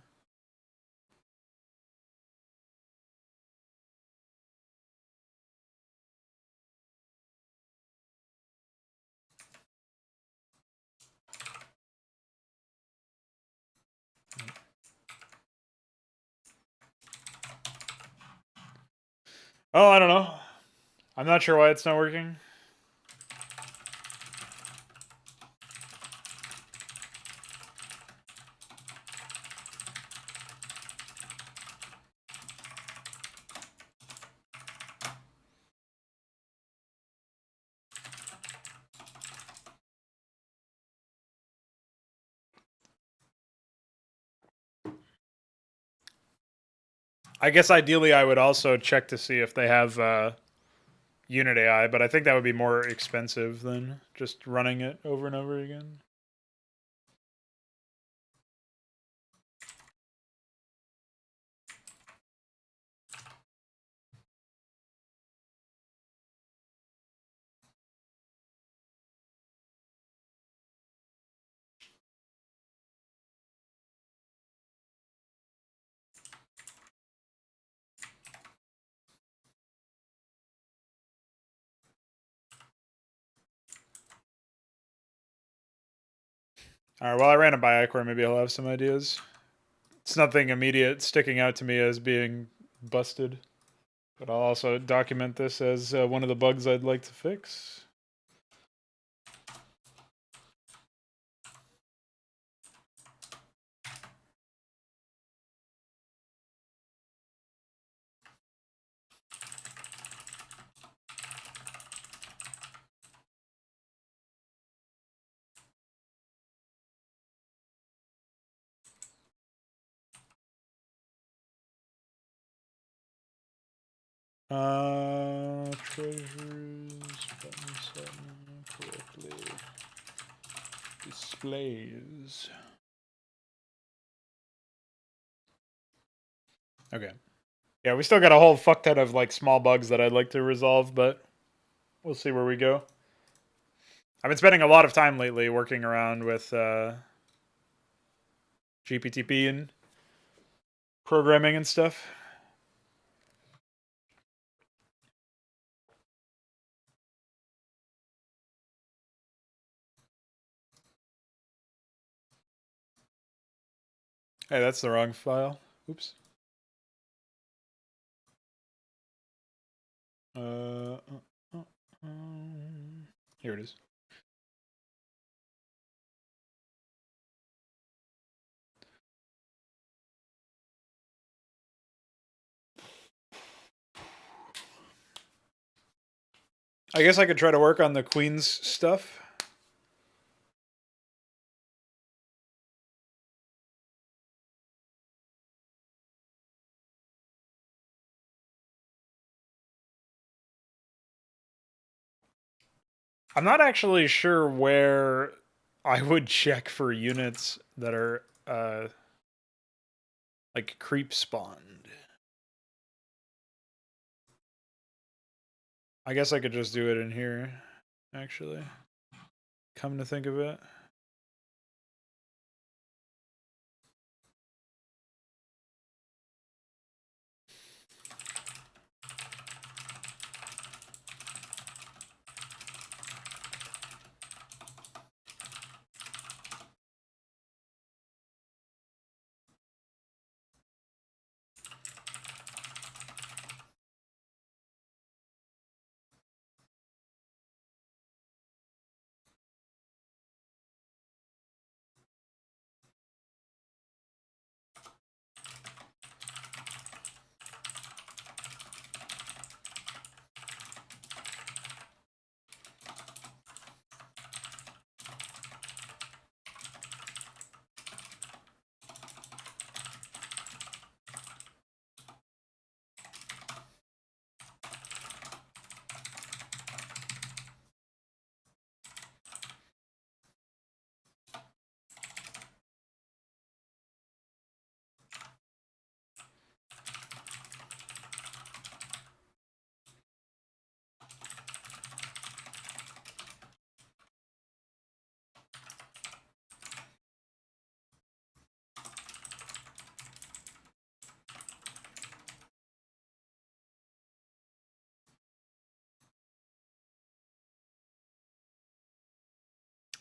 Oh, I don't know. I'm not sure why it's not working. I guess ideally I would also check to see if they have unit AI, but I think that would be more expensive than just running it over and over again. All right, well, I ran it by Ichor. Maybe I'll have some ideas. It's nothing immediate sticking out to me as being busted, but I'll also document this as one of the bugs I'd like to fix. Treasures, button set correctly. Displays. Okay. Yeah, we still got a whole fuck ton of like small bugs that I'd like to resolve, but we'll see where we go. I've been spending a lot of time lately working around with GPTP and programming and stuff. Hey, that's the wrong file. Oops. Uh, Here it is. I guess I could try to work on the Queen's stuff. I'm not actually sure where I would check for units that are like creep spawned. I guess I could just do it in here, actually. Come to think of it.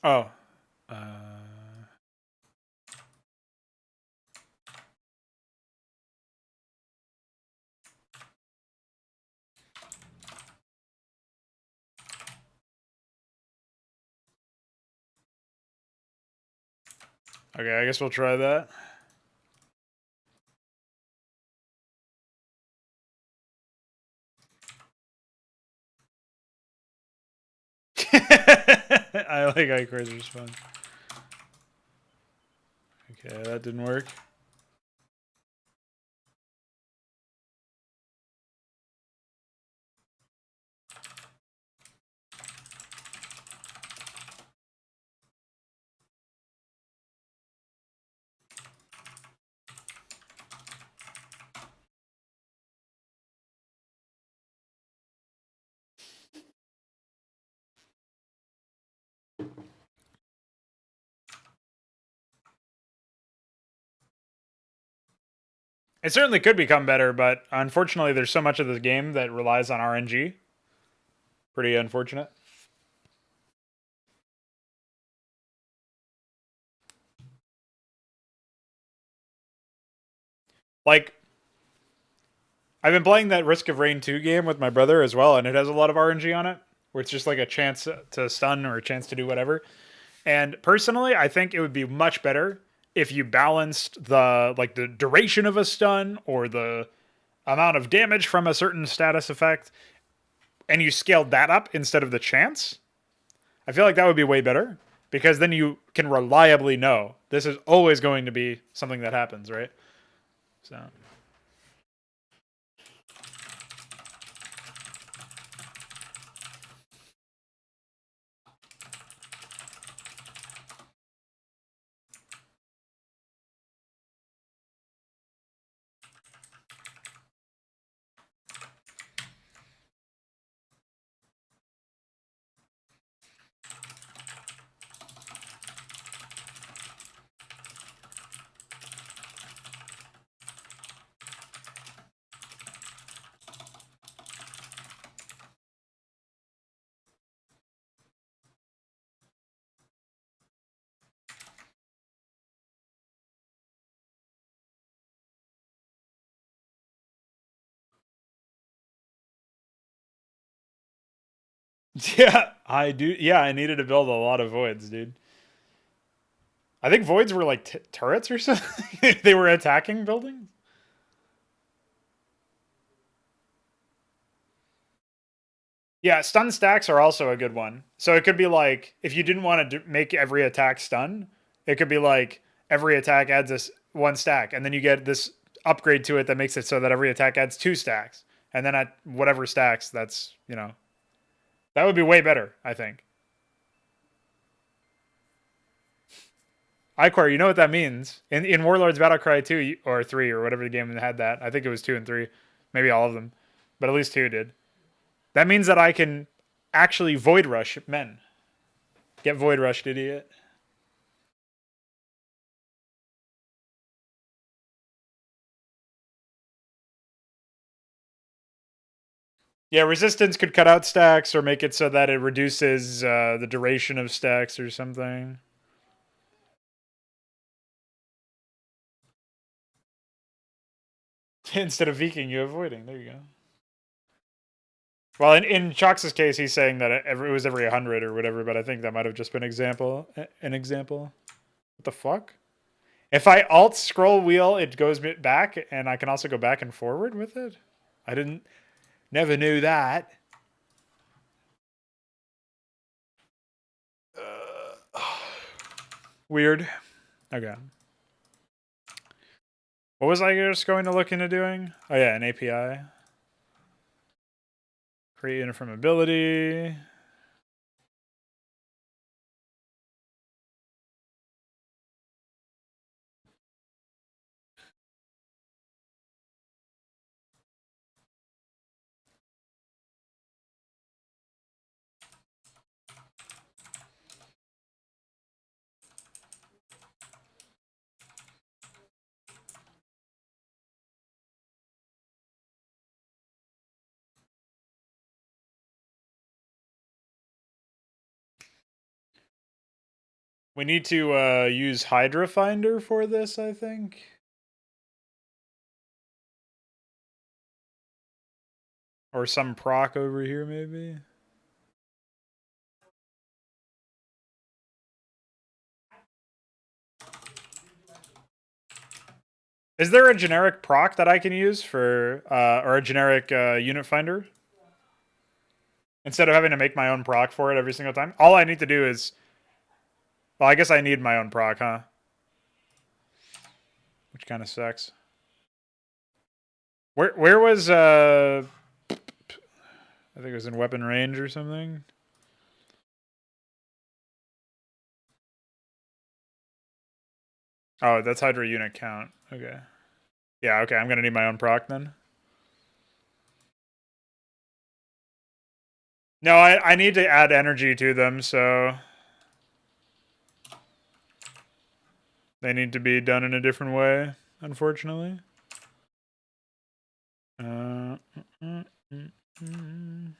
Oh. Okay, I guess we'll try that. I like Ike Razor's fun. Okay, that didn't work. It certainly could become better, but unfortunately, there's so much of the game that relies on RNG. Pretty unfortunate. Like, I've been playing that Risk of Rain 2 game with my brother as well, and it has a lot of RNG on it, where it's just like a chance to stun or a chance to do whatever. And personally, I think it would be much better if you balanced the duration of a stun or the amount of damage from a certain status effect, and you scaled that up instead of the chance. I feel like that would be way better because then you can reliably know this is always going to be something that happens, right? So. Yeah, I do. Yeah, I needed to build a lot of voids, dude. I think voids were like turrets or something. They were attacking buildings. Yeah, stun stacks are also a good one. So it could be like if you didn't want to make every attack stun, it could be like every attack adds this one stack, and then you get this upgrade to it that makes it so that every attack adds two stacks, and then at whatever stacks, that's that would be way better. I think. Iquar, you know what that means in Warlords Battlecry 2 or 3 or whatever the game that had that. I think it was 2 and 3, maybe all of them, but at least 2 did. That means that I can actually void rush men. Get void rushed, idiot. Yeah, resistance could cut out stacks or make it so that it reduces the duration of stacks or something. Instead of Viking, you avoiding. There you go. Well, in Chox's case, he's saying that it was every 100 or whatever, but I think that might have just been an example. What the fuck? If I alt scroll wheel, it goes back, and I can also go back and forward with it? I never knew that. Weird. Okay. What was I just going to look into doing? Oh yeah, an API. Create uniform ability. We need to use HYDRA Finder for this, I think. Or some proc over here, maybe. Is there a generic proc that I can use for, or a generic unit finder? Instead of having to make my own proc for it every single time? All I need to do is... Well, I guess I need my own proc, huh? Which kind of sucks. Where was, I think it was in weapon range or something? Oh, that's HYDRA unit count. Okay. Yeah, okay, I'm gonna need my own proc then. No, I need to add energy to them, so... They need to be done in a different way, unfortunately. Mm, mm, mm, mm.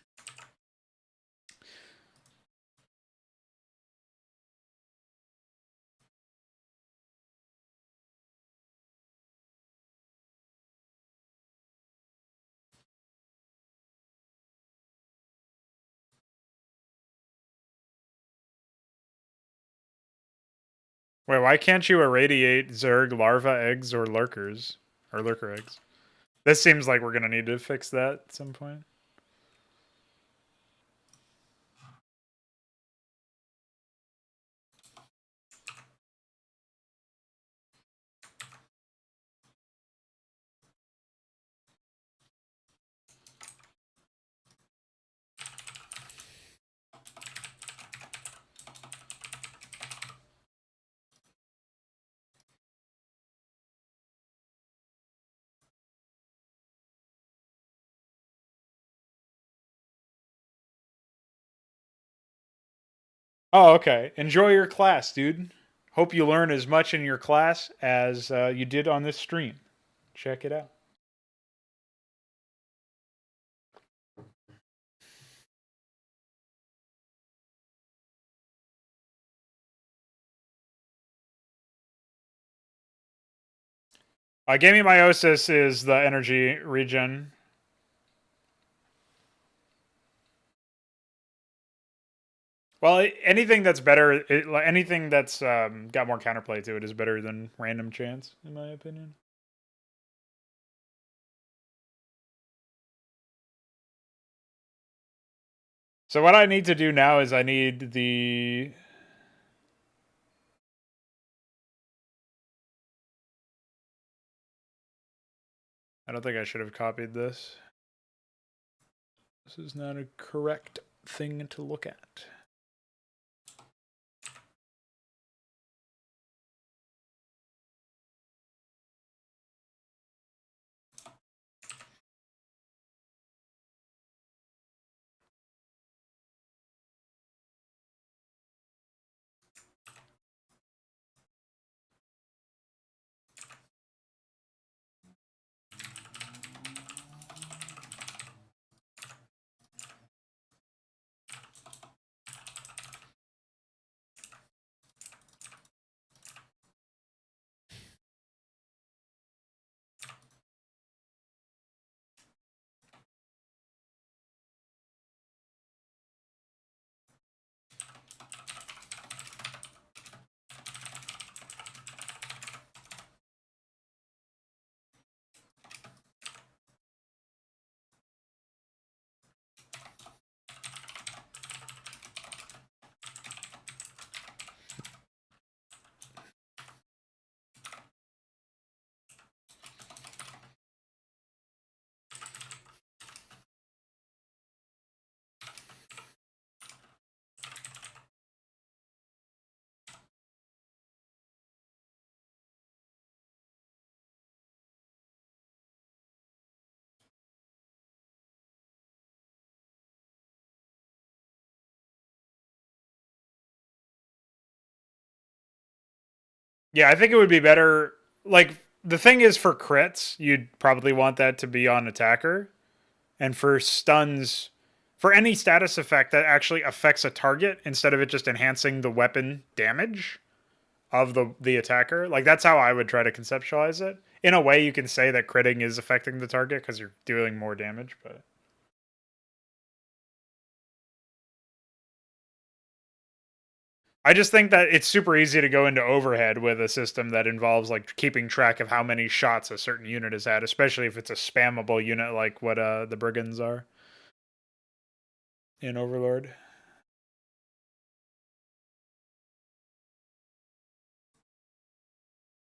Wait, why can't you irradiate Zerg larva eggs or lurkers? Or lurker eggs? This seems like we're gonna need to fix that at some point. Oh, okay. Enjoy your class, dude. Hope you learn as much in your class as you did on this stream. Check it out. Gaming Meiosis is the energy regen. Well, anything that's better, anything that's got more counterplay to it is better than random chance, in my opinion. So what I need to do now is I need the... I don't think I should have copied this. This is not a correct thing to look at. Yeah, I think it would be better. Like, the thing is, for crits, you'd probably want that to be on attacker. And for stuns, for any status effect that actually affects a target, instead of it just enhancing the weapon damage, of the attacker. Like that's how I would try to conceptualize it. In a way, you can say that critting is affecting the target because you're doing more damage, but I just think that it's super easy to go into overhead with a system that involves like keeping track of how many shots a certain unit has had, especially if it's a spammable unit like what the brigands are in Overlord.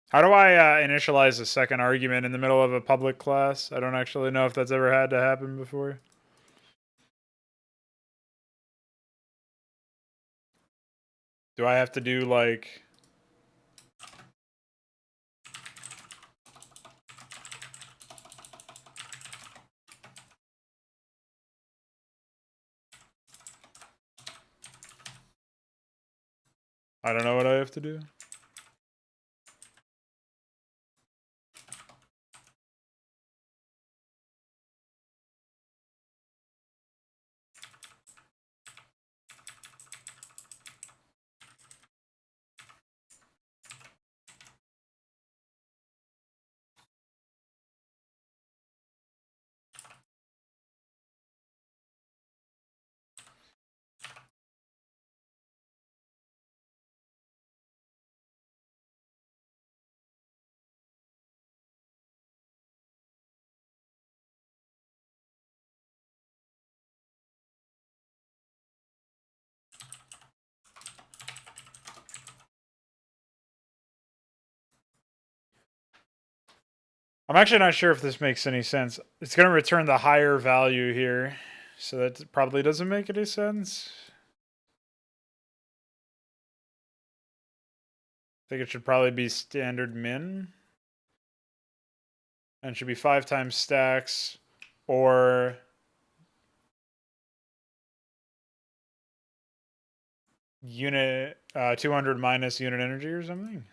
How do I initialize a second argument in the middle of a public class? I don't actually know if that's ever had to happen before. Do I have to do like... I don't know what I have to do. I'm actually not sure if this makes any sense. It's going to return the higher value here, so that probably doesn't make any sense. I think it should probably be standard min. And should be 5 times stacks, or unit 200 minus unit energy or something.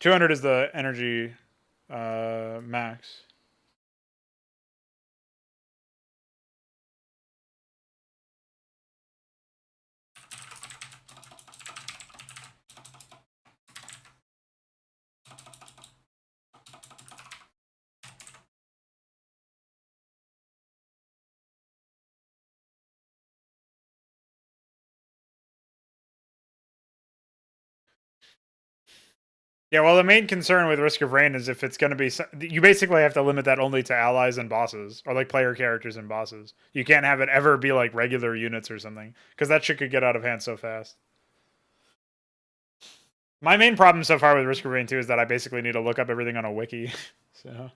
$200 is the energy max. Yeah, well, the main concern with Risk of Rain is if it's going to be... You basically have to limit that only to allies and bosses, or like player characters and bosses. You can't have it ever be like regular units or something, because that shit could get out of hand so fast. My main problem so far with Risk of Rain 2 is that I basically need to look up everything on a wiki. So...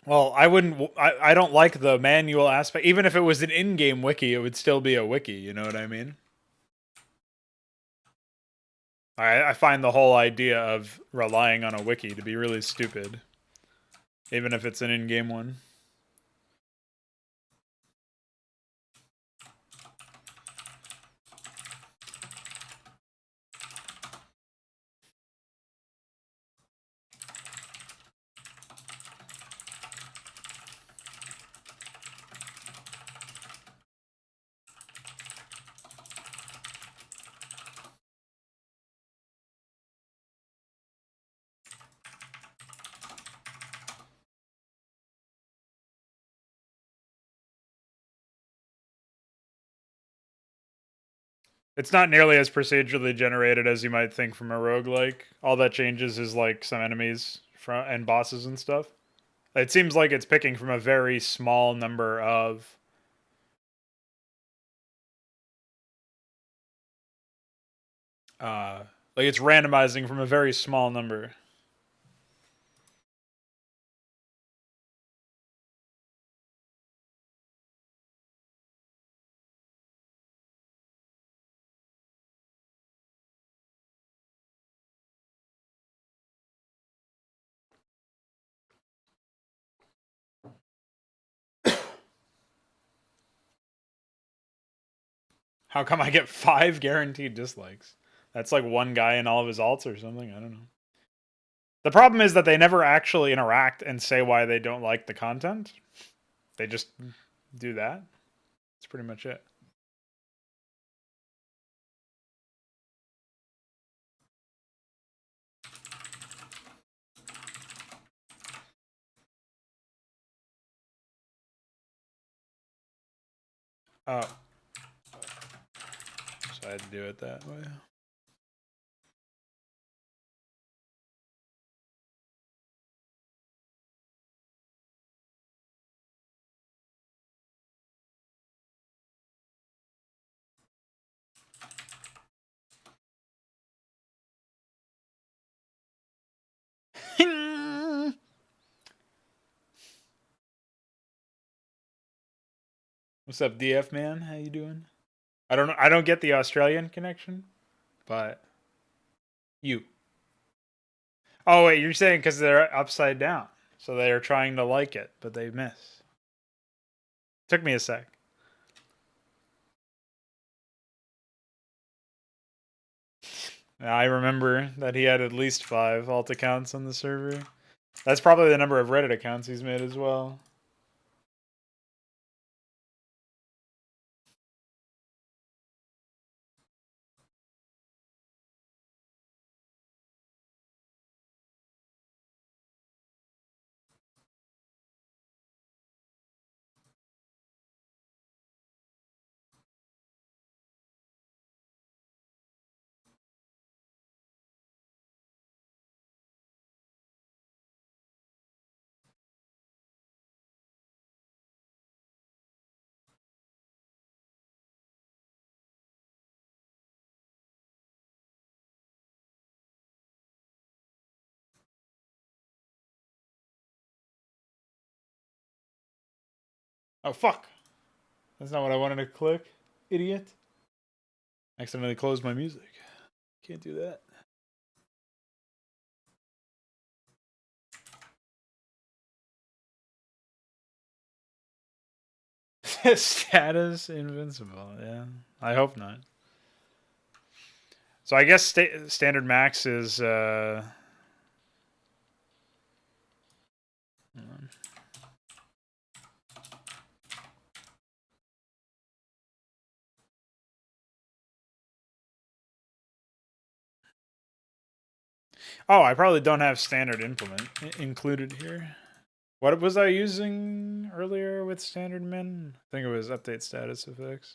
Well, I wouldn't. I don't like the manual aspect. Even if it was an in-game wiki, it would still be a wiki. You know what I mean? I find the whole idea of relying on a wiki to be really stupid, even if it's an in-game one. It's not nearly as procedurally generated as you might think from a roguelike. All that changes is like some enemies and bosses and stuff. It seems like it's picking from a very small number of like it's randomizing from a very small number. How come I get 5 guaranteed dislikes? That's like one guy in all of his alts or something. I don't know. The problem is that they never actually interact and say why they don't like the content. They just do that. That's pretty much it. Oh. So I had to do it that way. What's up, DF man? How you doing? I don't know. I don't get the Australian connection, but you. Oh wait, you're saying because they're upside down, so they are trying to like it, but they miss. Took me a sec. I remember that he had at least 5 alt accounts on the server. That's probably the number of Reddit accounts he's made as well. Oh fuck! That's not what I wanted to click, idiot. Accidentally closed my music. Can't do that. Status invincible. Yeah, I hope not. So I guess standard max is. Oh, I probably don't have standard implement included here. What was I using earlier with standard min? I think it was update status effects.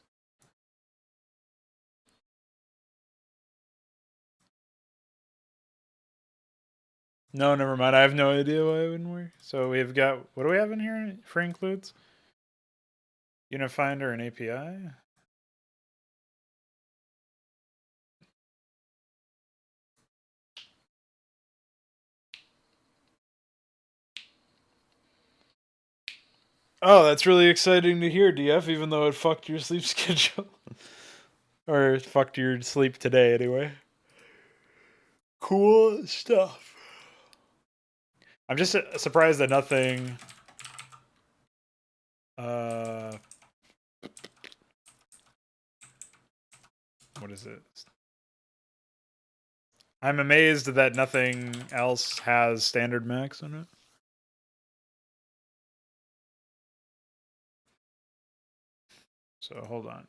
No, never mind. I have no idea why it wouldn't work. So we've got, what do we have in here for includes? Unifinder and API. Oh, that's really exciting to hear, DF, even though it fucked your sleep schedule. Or fucked your sleep today, anyway. Cool stuff. I'm just surprised that nothing... what is it? I'm amazed that nothing else has standard max on it. So hold on.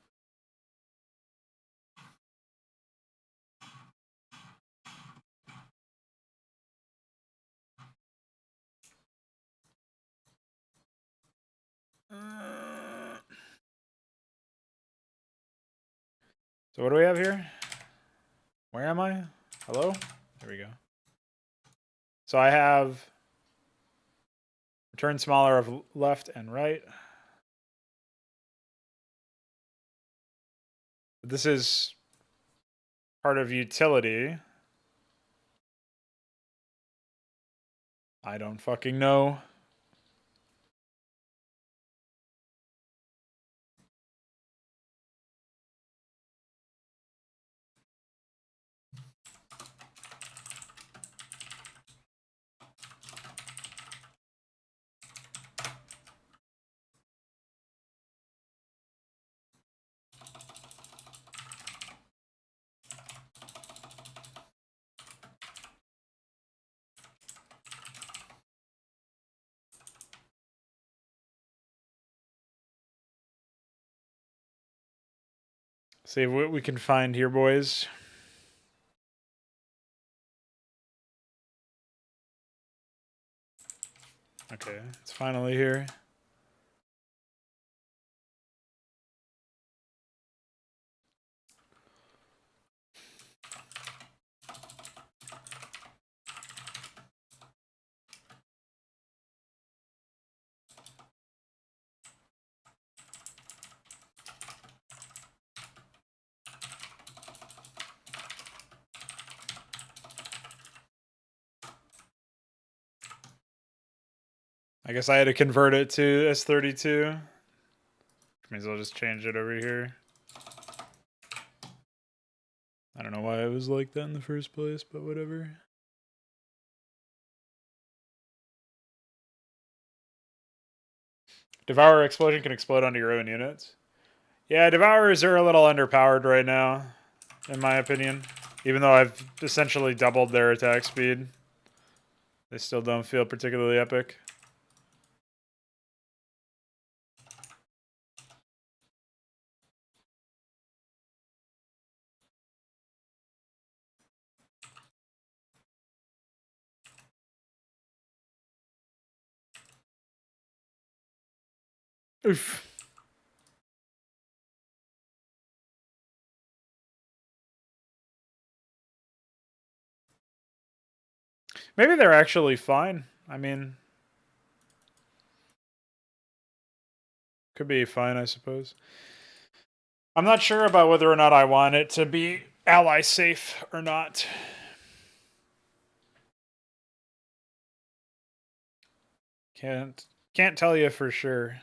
So what do we have here? Where am I? Hello? There we go. So I have return smaller of left and right. This is part of utility. I don't fucking know. See what we can find here, boys. Okay, it's finally here. I guess I had to convert it to S32. Which means I'll just change it over here. I don't know why it was like that in the first place, but whatever. Devourer explosion can explode onto your own units. Yeah, Devourers are a little underpowered right now, in my opinion. Even though I've essentially doubled their attack speed. They still don't feel particularly epic. Oof. Maybe they're actually fine. I mean, could be fine, I suppose. I'm not sure about whether or not I want it to be ally safe or not. Can't tell you for sure.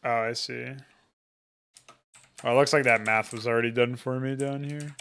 Oh, I see. Oh, it looks like that math was already done for me down here.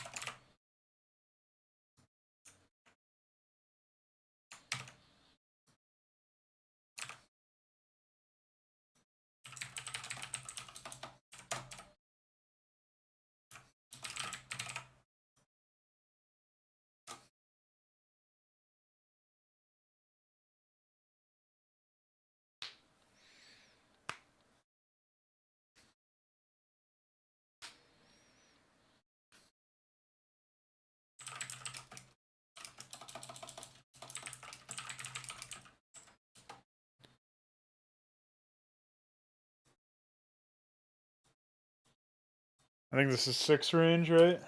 I think this is 6 range, right?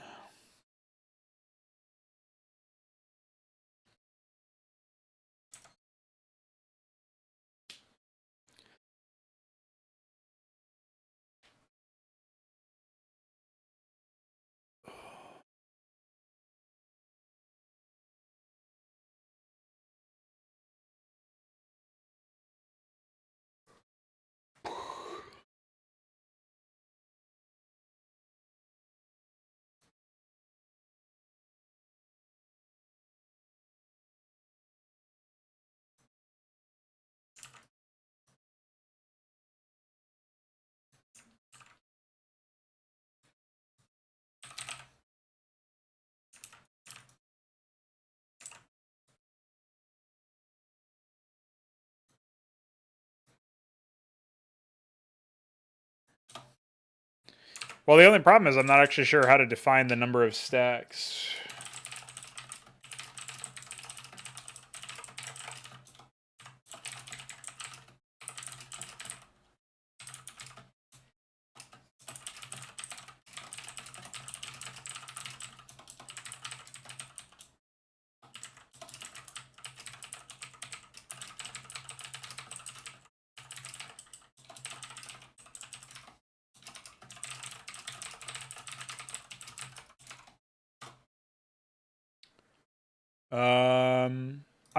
Well, the only problem is I'm not actually sure how to define the number of stacks.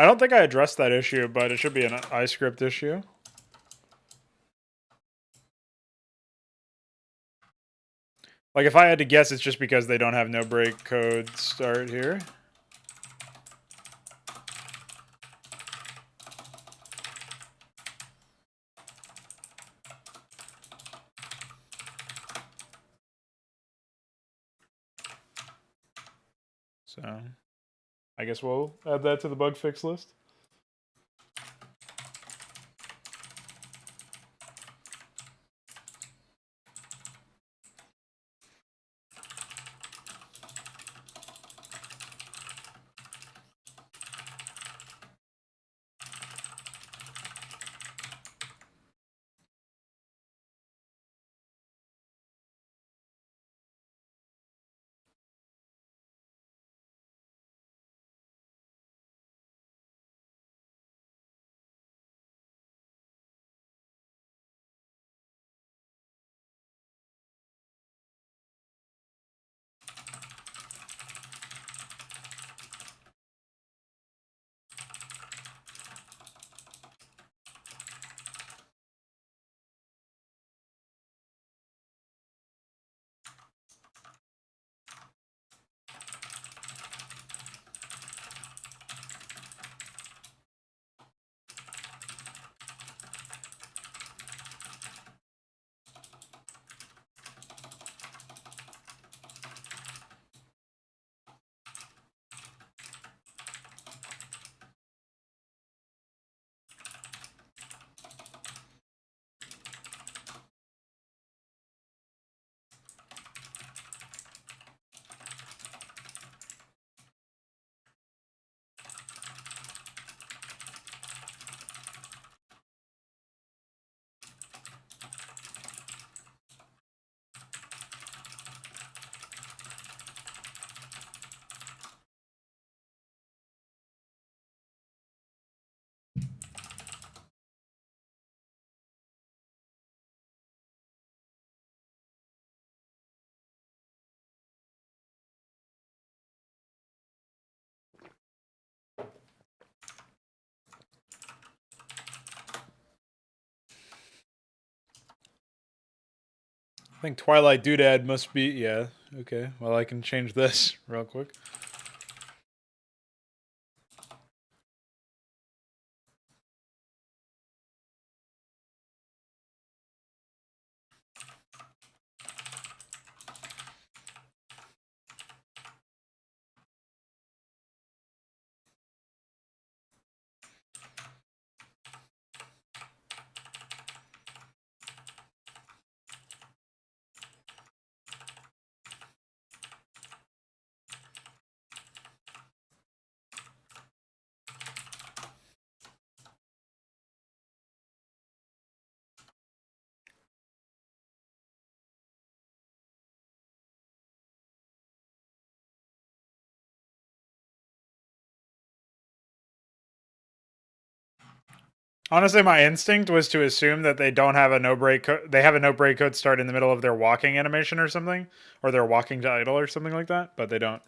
I don't think I addressed that issue, but it should be an iScript issue. Like, if I had to guess, it's just because they don't have no break code start here. So, I guess we'll add that to the bug fix list. I think Twilight Doodad must be, yeah, okay. Well, I can change this real quick. Honestly, my instinct was to assume that they don't have a no break. They have a no break code start in the middle of their walking animation or something, or their walking to idle or something like that. But they don't.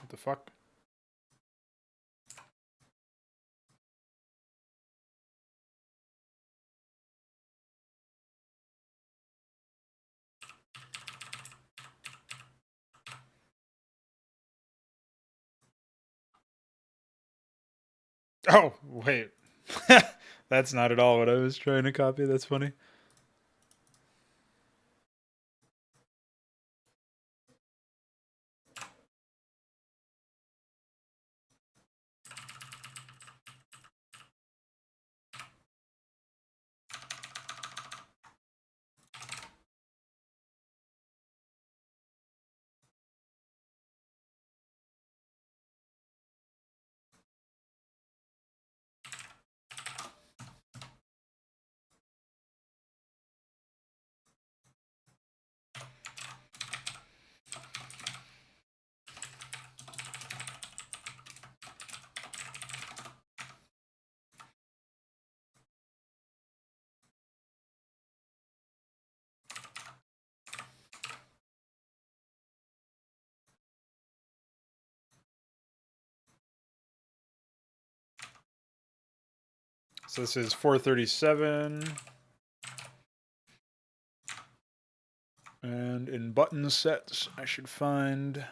The fuck? Oh, wait. That's not at all what I was trying to copy. That's funny. So this is 437. And in button sets, I should find...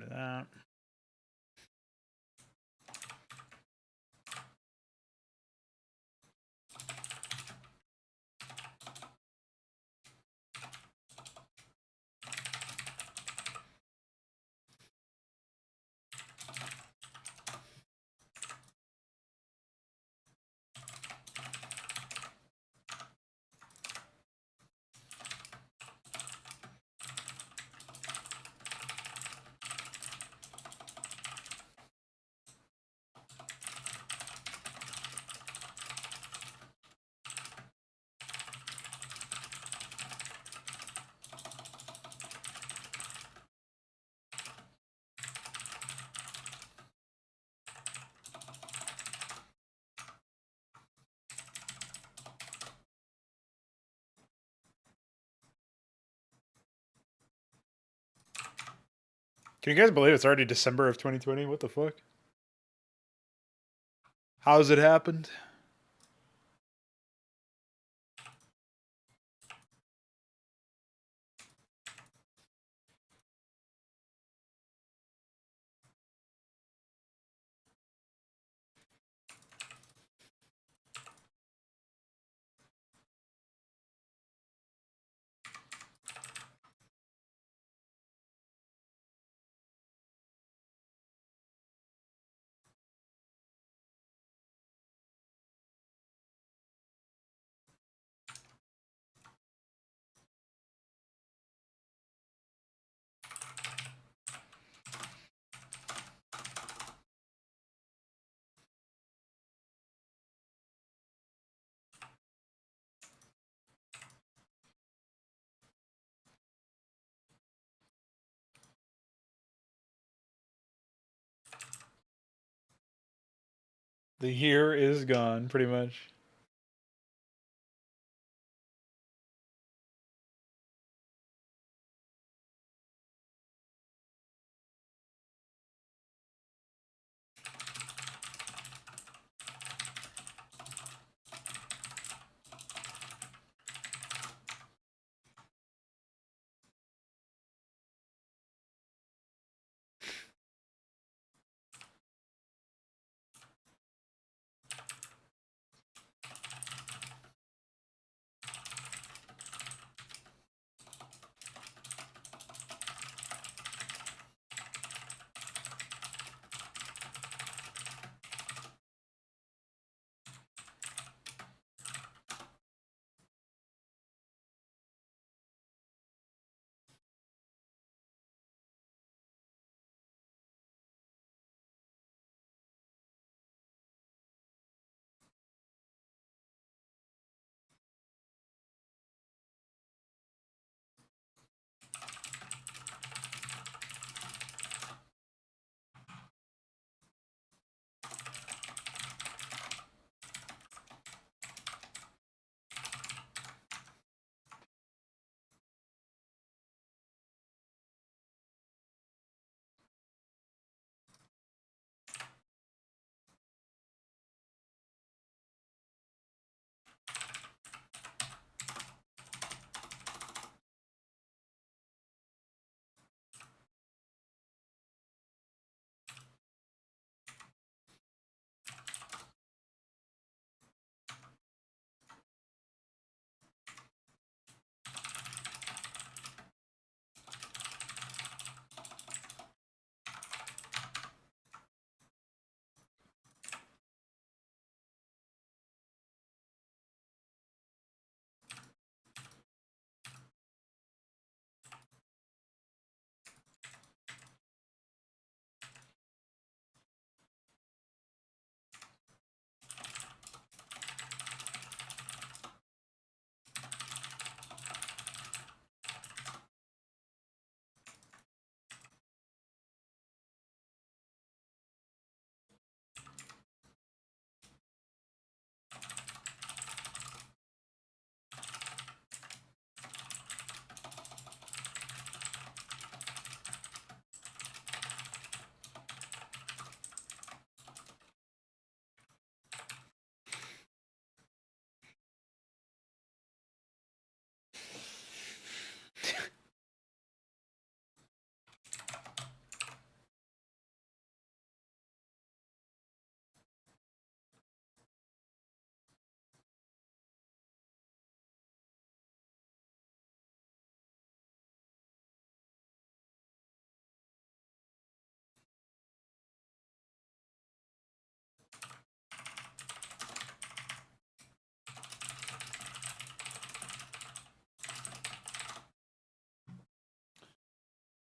that. Can you guys believe it's already December of 2020? What the fuck? How's it happened? The year is gone, pretty much.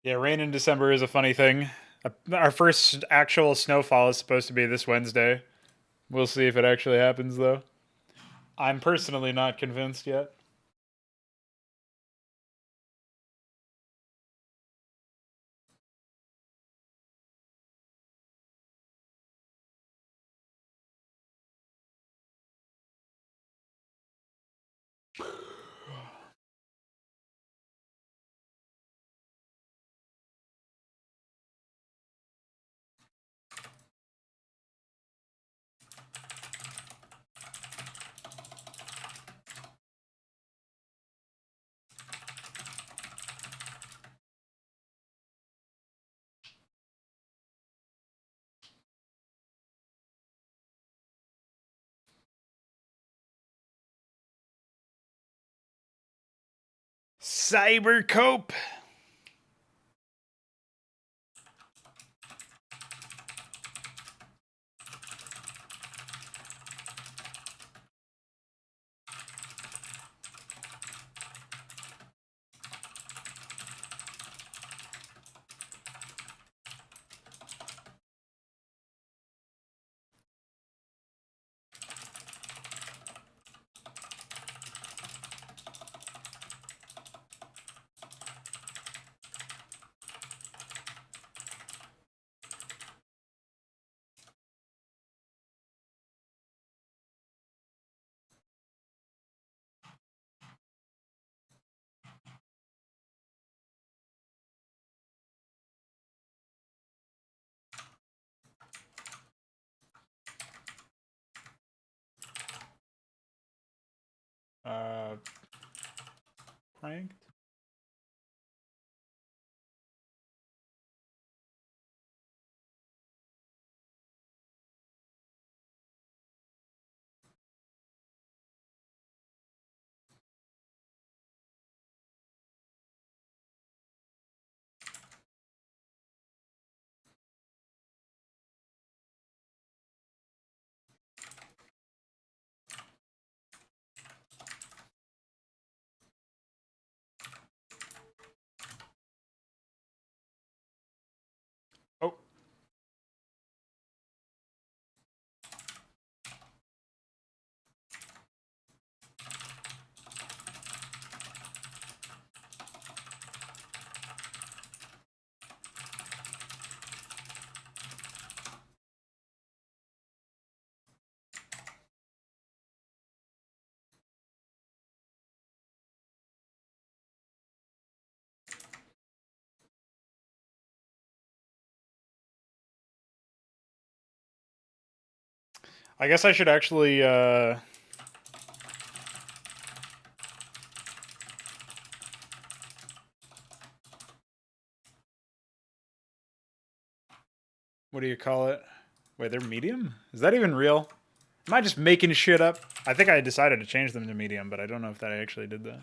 Yeah, rain in December is a funny thing. Our first actual snowfall is supposed to be this Wednesday. We'll see if it actually happens, though. I'm personally not convinced yet. Cybercope. Uh, Pranked. Oh, I guess I should actually. What do you call it? Wait, they're medium? Is that even real? Am I just making shit up? I think I decided to change them to medium, but I don't know if that I actually did that.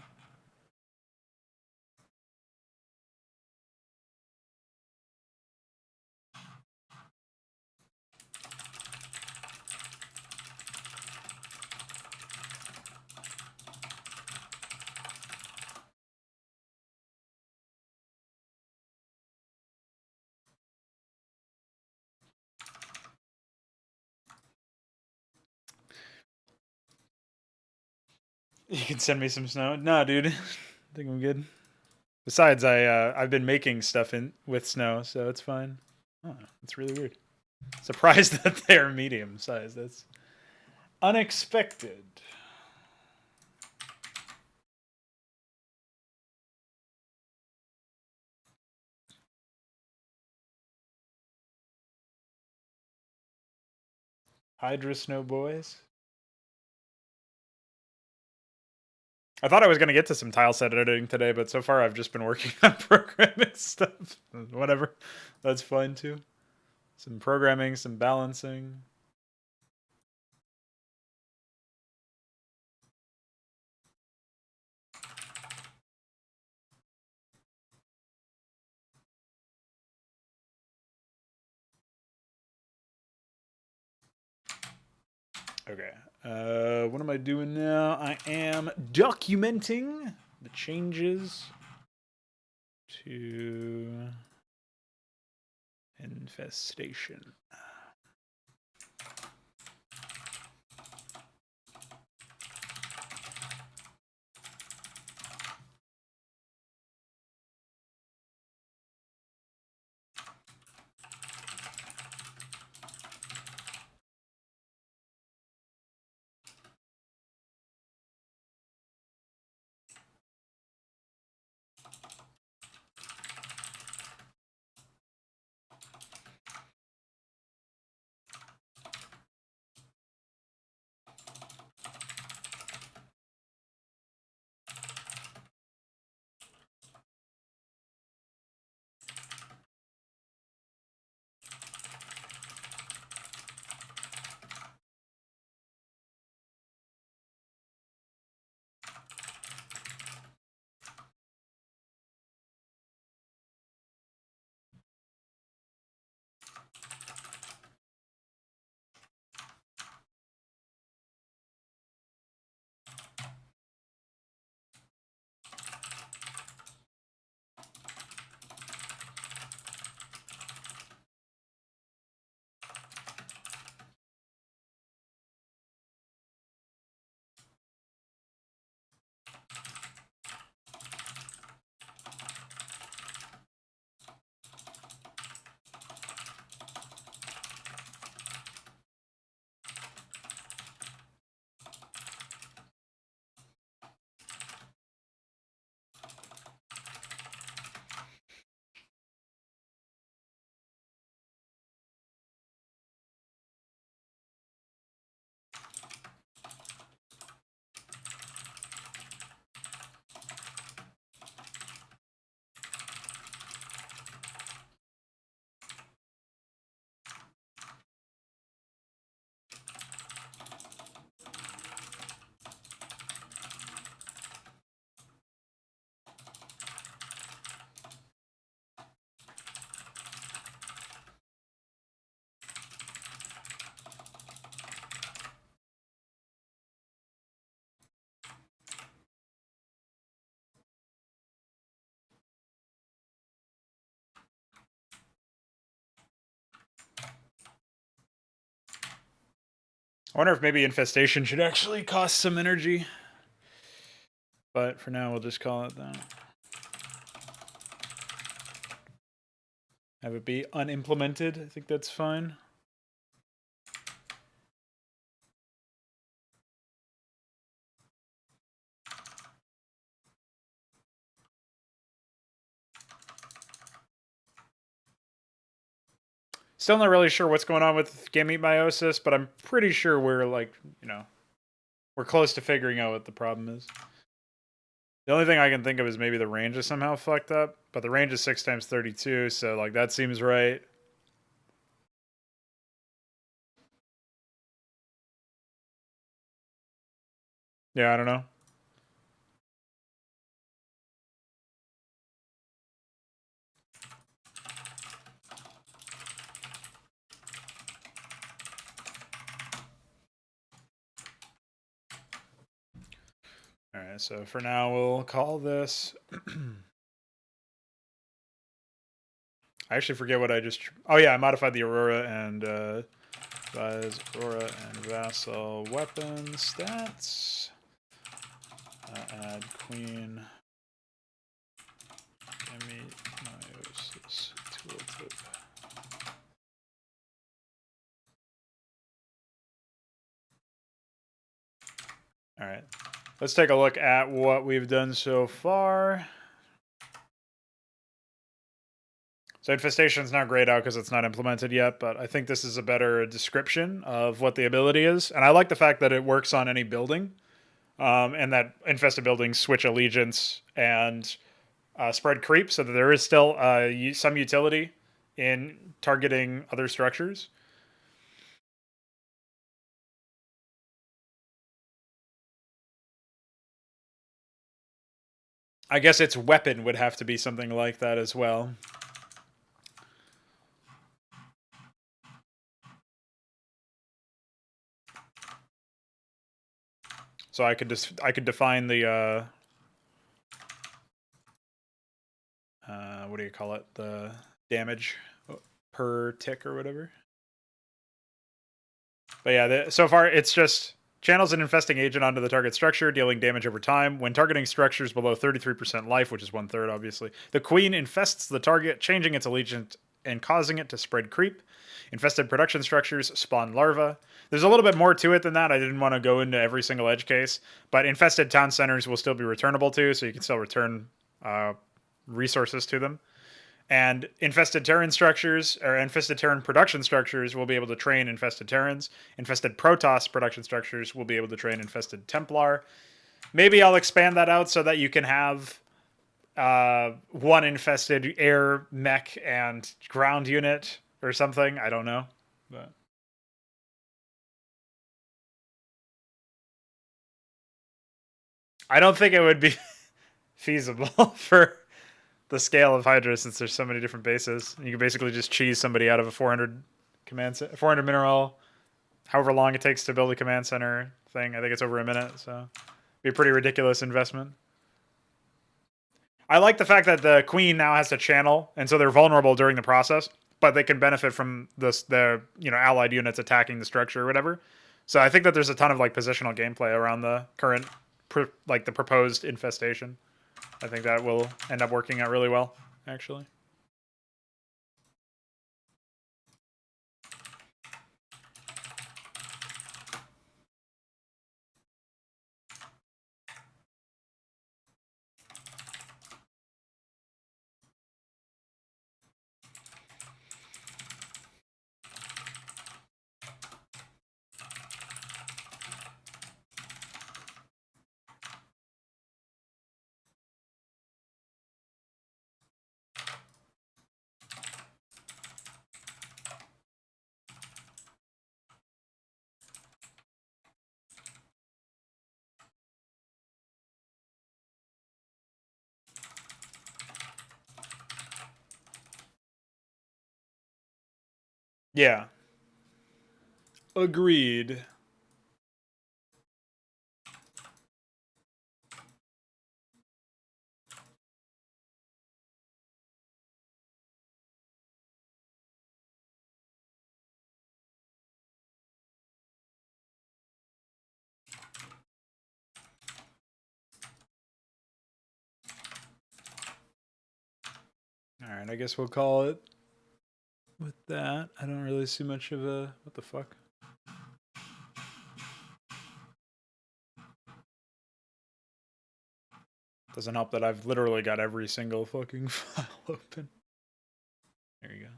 You can send me some snow. No, dude. I think I'm good. Besides, I've been making stuff in with snow, so it's fine. Oh, that's really weird. Surprised that they're medium size. That's unexpected. HYDRA snow boys. I thought I was gonna get to some tile set editing today, but so far I've just been working on programming stuff. Whatever. That's fine too. Some programming, some balancing. Okay. What am I doing now? I am documenting the changes to infestation. I wonder if maybe infestation should actually cost some energy. But for now, we'll just call it that. Have it be unimplemented. I think that's fine. Still not really sure what's going on with gamete meiosis, but I'm pretty sure we're like, we're close to figuring out what the problem is. The only thing I can think of is maybe the range is somehow fucked up, but the range is 6 times 32, so like that seems right. Yeah, I don't know. All right, so for now we'll call this. I actually forget what I just. Oh yeah, I modified the Aurora and Aurora and Vassal weapon stats. Add Queen. Gamete meiosis tooltip. All right, let's take a look at what we've done so far. So infestation's not grayed out because it's not implemented yet, but I think this is a better description of what the ability is. And I like the fact that it works on any building, and that infested buildings switch allegiance and spread creep, so that there is still some utility in targeting other structures. I guess its weapon would have to be something like that as well. So I could define the what do you call it? The damage per tick or whatever. But yeah, so far it's just channels an infesting agent onto the target structure, dealing damage over time. When targeting structures below 33% life, which is 1/3, obviously, the queen infests the target, changing its allegiance and causing it to spread creep. Infested production structures spawn larvae. There's a little bit more to it than that. I didn't want to go into every single edge case, but infested town centers will still be returnable to, so you can still return resources to them. And infested Terran structures, or infested Terran production structures, will be able to train infested Terrans. Infested Protoss production structures will be able to train infested Templar. Maybe I'll expand that out so that you can have one infested air, mech, and ground unit or something. I don't know. But I don't think it would be feasible for the scale of Hydra, since there's so many different bases. You can basically just cheese somebody out of a 400 400 mineral, however long it takes to build a command center thing. I think it's over a minute, so it'd be a pretty ridiculous investment. I like the fact that the queen now has to channel, and so they're vulnerable during the process, but they can benefit from the allied units attacking the structure or whatever. So I think that there's a ton of like positional gameplay around the current the proposed infestation. I think that will end up working out really well, actually. Yeah. Agreed. All right, I guess we'll call it with that. I don't really see much of a... What the fuck? Doesn't help that I've literally got every single fucking file open. There you go.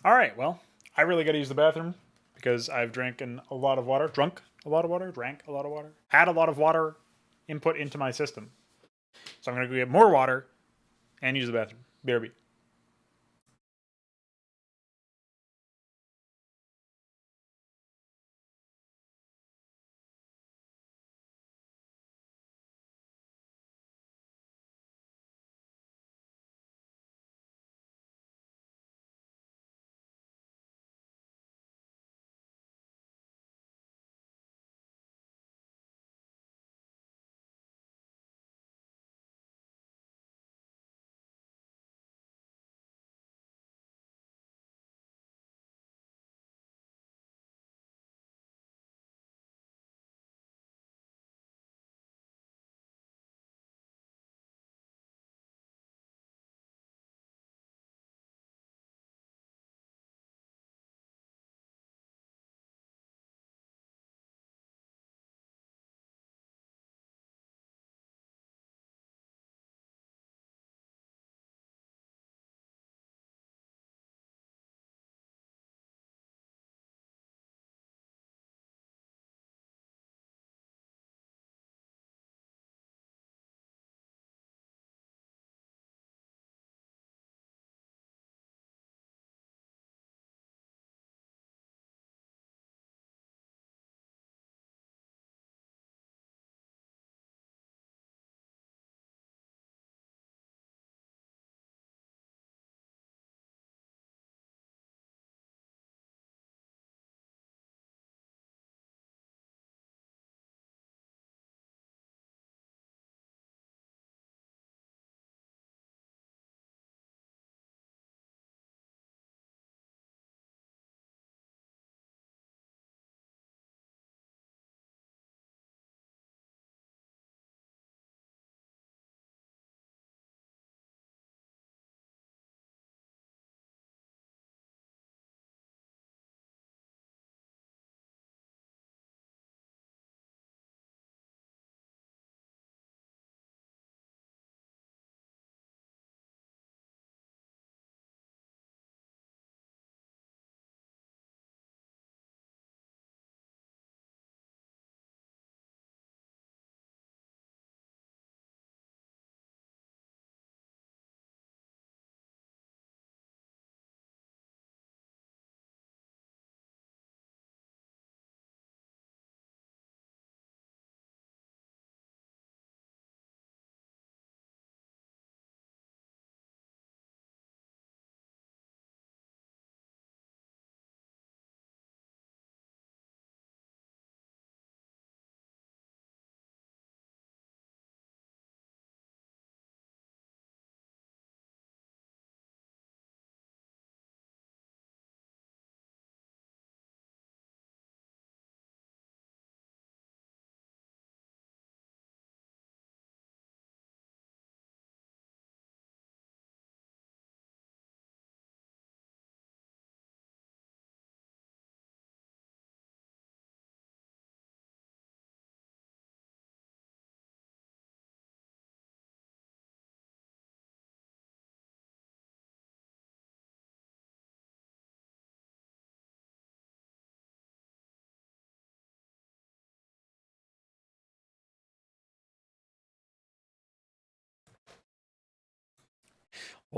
All right, well, I really got to use the bathroom because I've drank a lot of water, drank a lot of water, had a lot of water input into my system. So I'm going to go get more water and use the bathroom. BRB.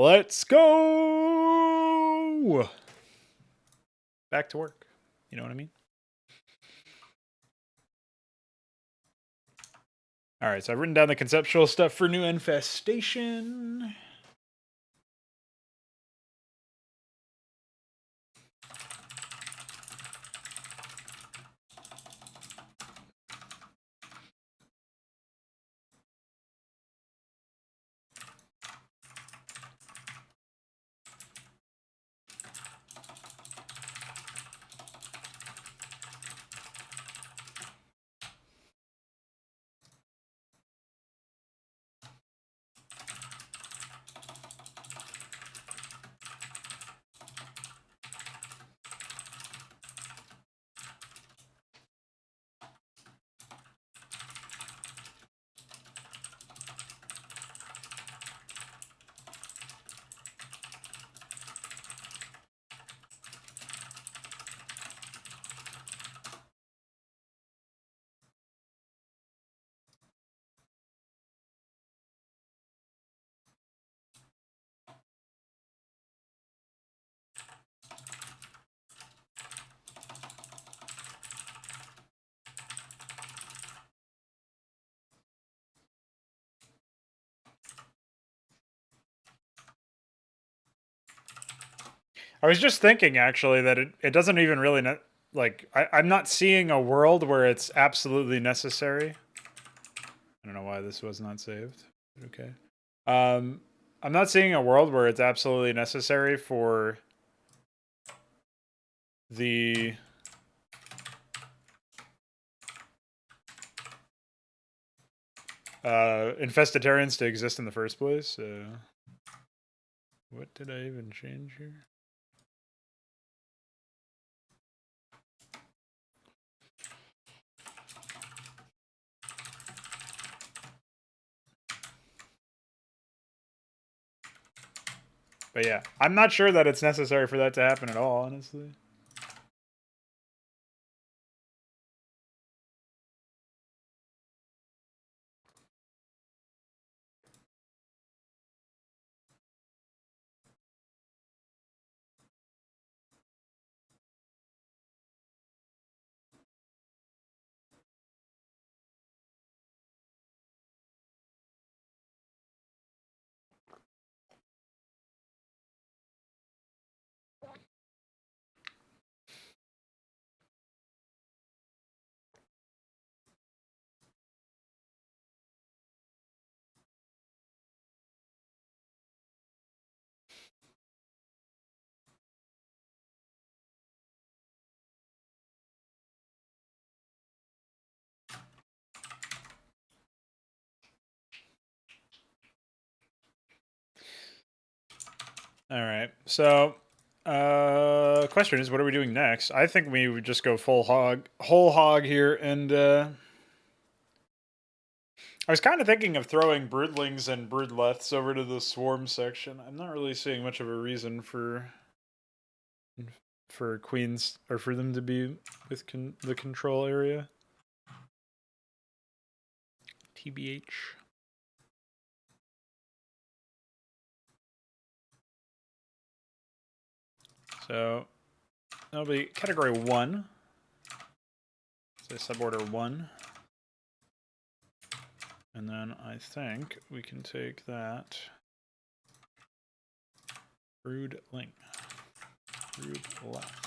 Let's go! Back to work. You know what I mean? All right, so I've written down the conceptual stuff for new infestation. I was just thinking, actually, that it doesn't even really... I'm not seeing a world where it's absolutely necessary. I don't know why this was not saved. Okay. I'm not seeing a world where it's absolutely necessary for the... infestitarians to exist in the first place. What did I even change here? But yeah, I'm not sure that it's necessary for that to happen at all, honestly. All right. So, question is, what are we doing next? I think we would just go whole hog here, and I was kind of thinking of throwing broodlings and broodleths over to the swarm section. I'm not really seeing much of a reason for queens or for them to be with the control area. TBH. So that'll be category 1. Say suborder 1. And then I think we can take that broodling. Broodleth.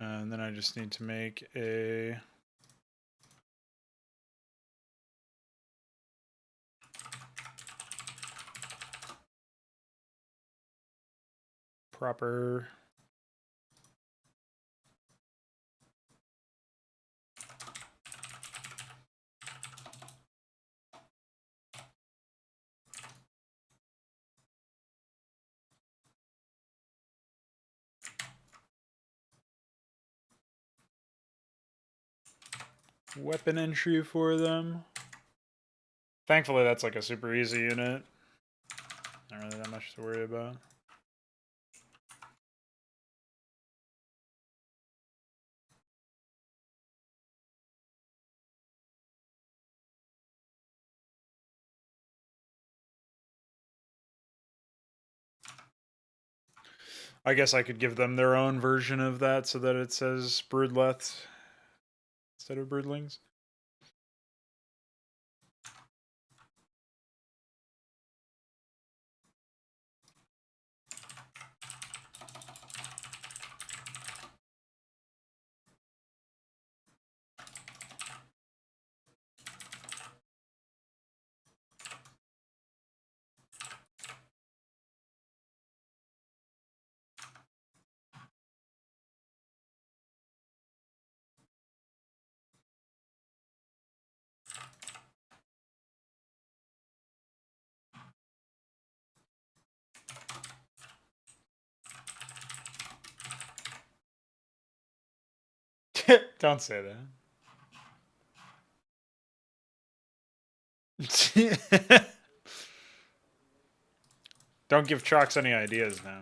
And then I just need to make a proper weapon entry for them. Thankfully, that's like a super easy unit. Not really that much to worry about. I guess I could give them their own version of that so that it says broodleth instead of broodlings. Don't say that. Don't give Trox any ideas now.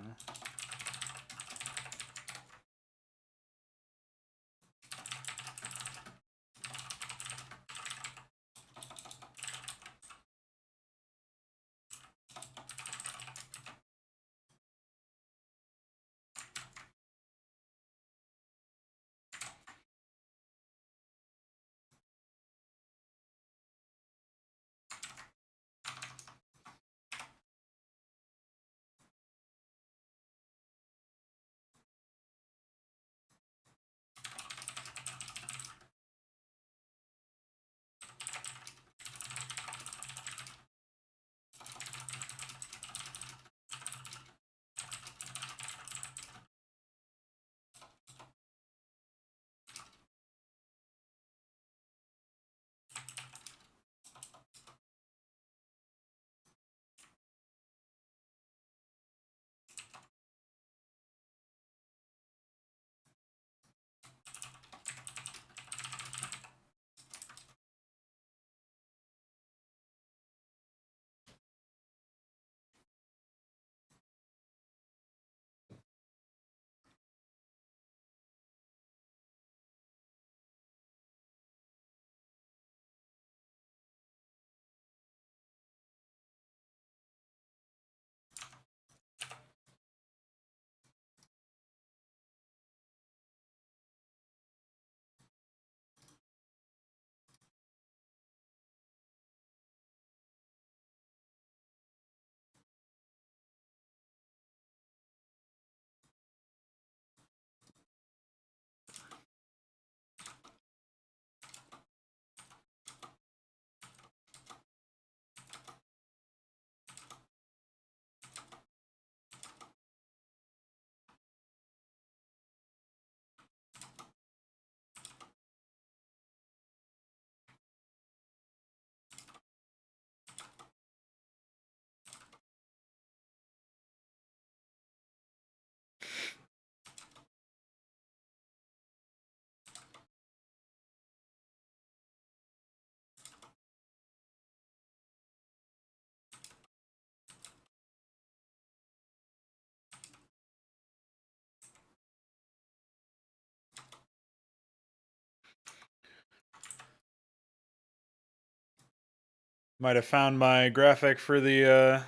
Might have found my graphic for the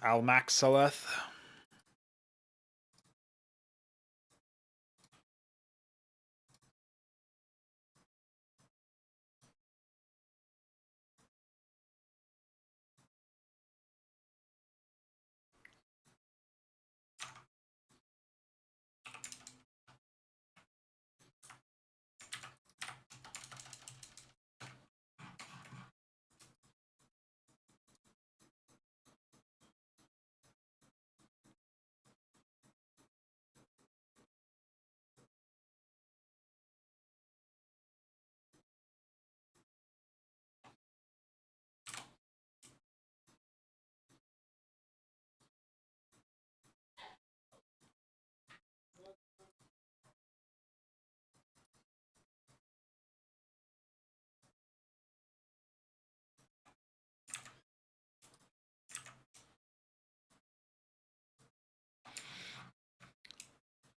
Almaxaleth.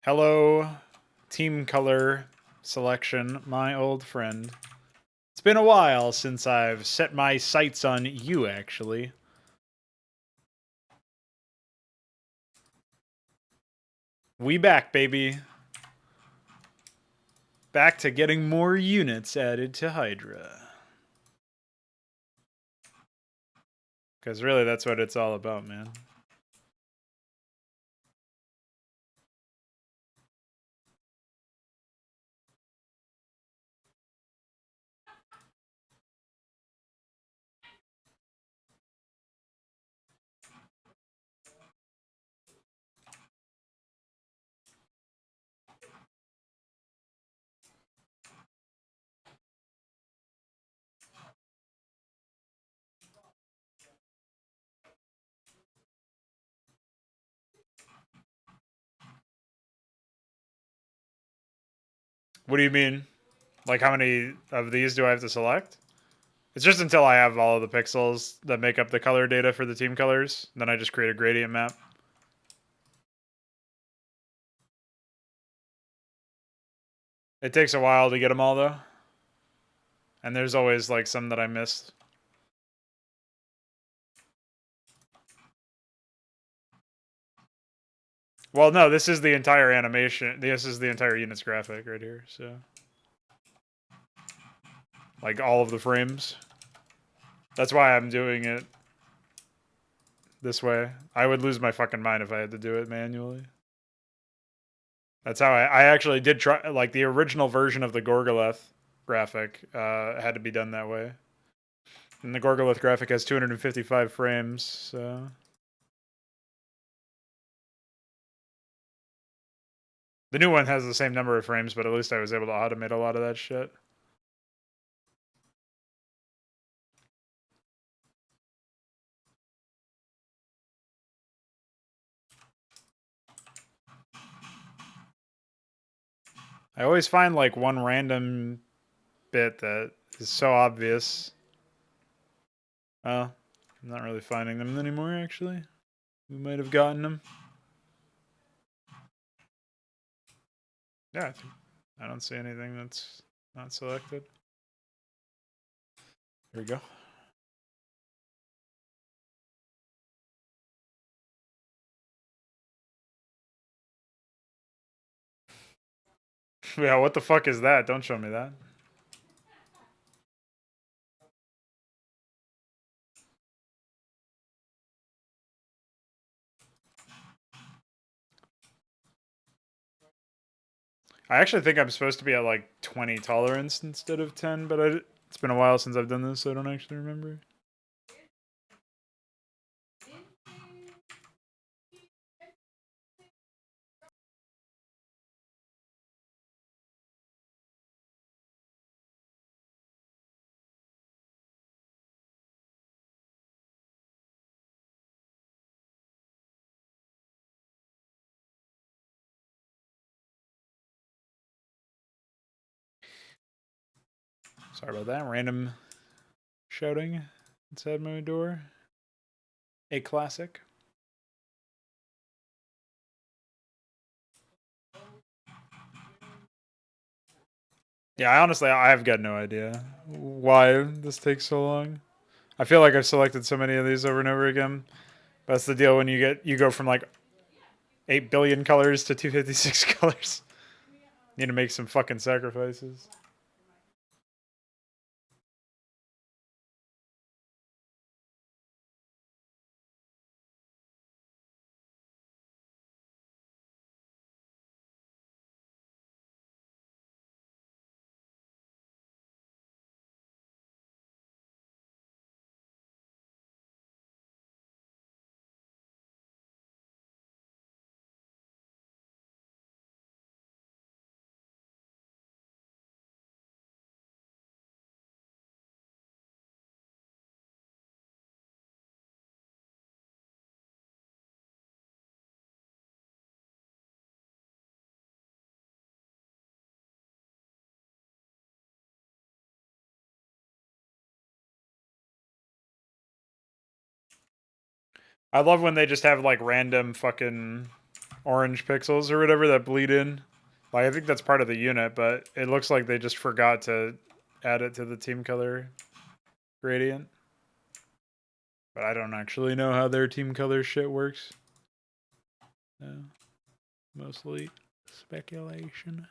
Hello, team color selection, my old friend. It's been a while since I've set my sights on you, actually. We back, baby. Back to getting more units added to HYDRA. Because really, that's what it's all about, man. What do you mean? Like, how many of these do I have to select? It's just until I have all of the pixels that make up the color data for the team colors. Then I just create a gradient map. It takes a while to get them all, though. And there's always, like, some that I missed. Well, no, this is the entire animation. This is the entire unit's graphic right here, so. Like, all of the frames. That's why I'm doing it this way. I would lose my fucking mind if I had to do it manually. That's how I actually did try, like, the original version of the Gorgoleth graphic had to be done that way. And the Gorgoleth graphic has 255 frames, so. The new one has the same number of frames, but at least I was able to automate a lot of that shit. I always find, like, one random bit that is so obvious. Well, I'm not really finding them anymore, actually. We might have gotten them. Yeah, I don't see anything that's not selected. Here we go. Yeah, what the fuck is that? Don't show me that. I actually think I'm supposed to be at like 20 tolerance instead of 10, but it's been a while since I've done this, so I don't actually remember. Sorry about that. Random shouting inside my door. A classic. Yeah, I've got no idea why this takes so long. I feel like I've selected so many of these over and over again. That's the deal when you go from like 8 billion colors to 256 colors. Need to make some fucking sacrifices. I love when they just have like random fucking orange pixels or whatever that bleed in. Like, I think that's part of the unit, but it looks like they just forgot to add it to the team color gradient. But I don't actually know how their team color shit works. No. Mostly speculation.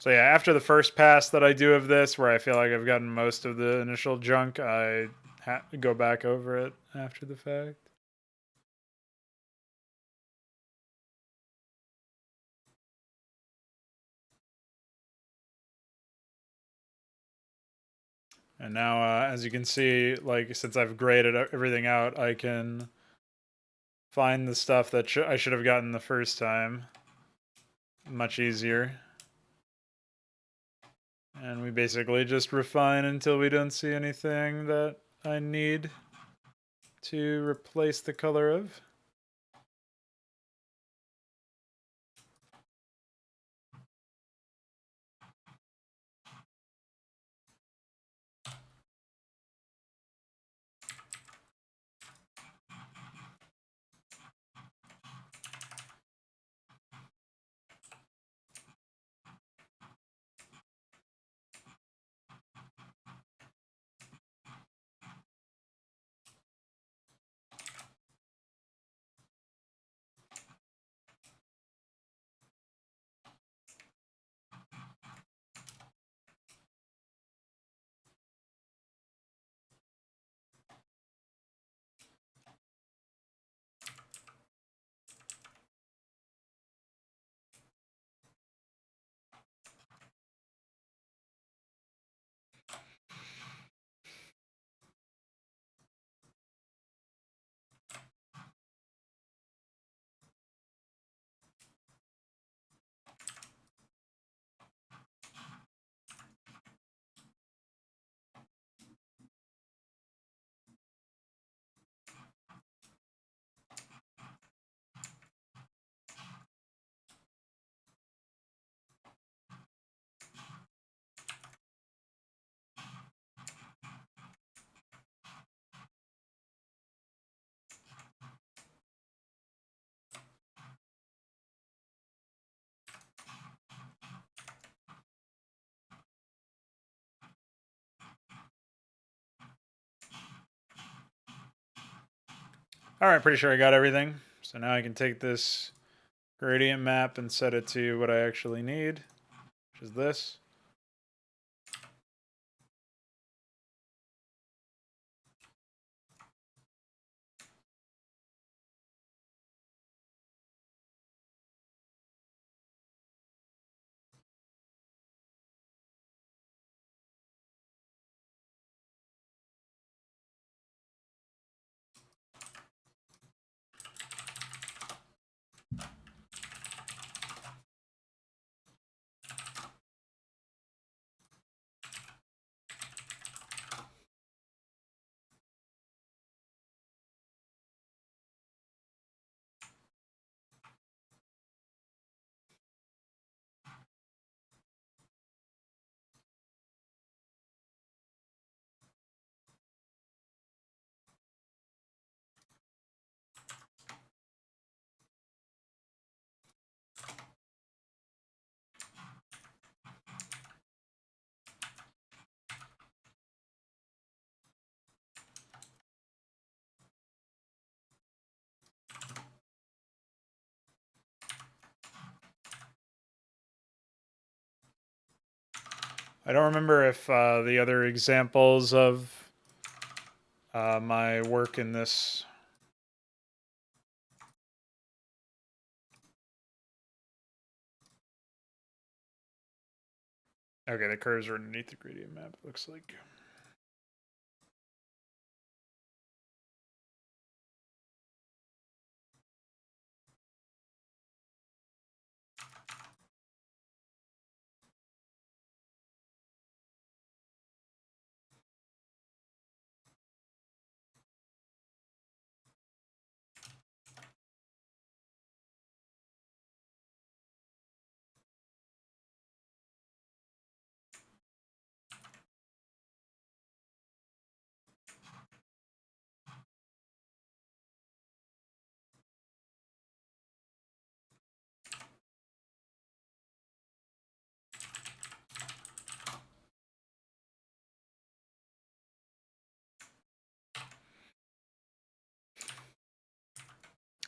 So yeah, after the first pass that I do of this, where I feel like I've gotten most of the initial junk, I go back over it after the fact. And now, as you can see, like, since I've graded everything out, I can find the stuff that I should have gotten the first time much easier. And we basically just refine until we don't see anything that I need to replace the color of. Alright, pretty sure I got everything. So now I can take this gradient map and set it to what I actually need, which is this. I don't remember if the other examples of my work in this. Okay, the curves are underneath the gradient map, it looks like.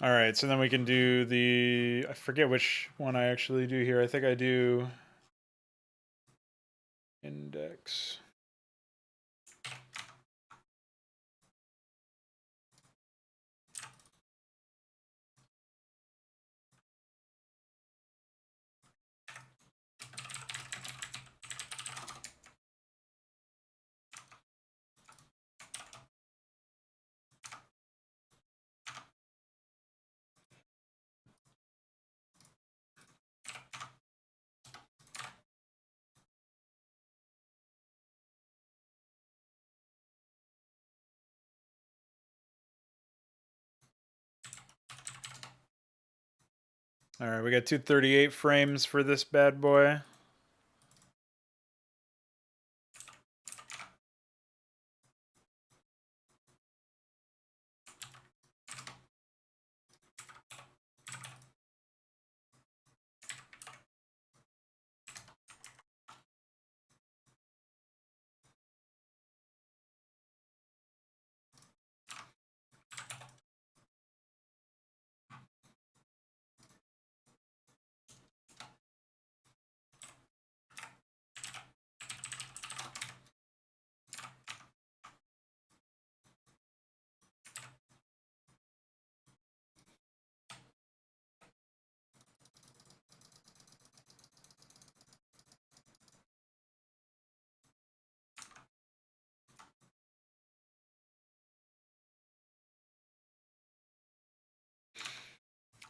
All right, so then we can do the, I forget which one I actually do here. I think I do index. All right, we got 238 frames for this bad boy.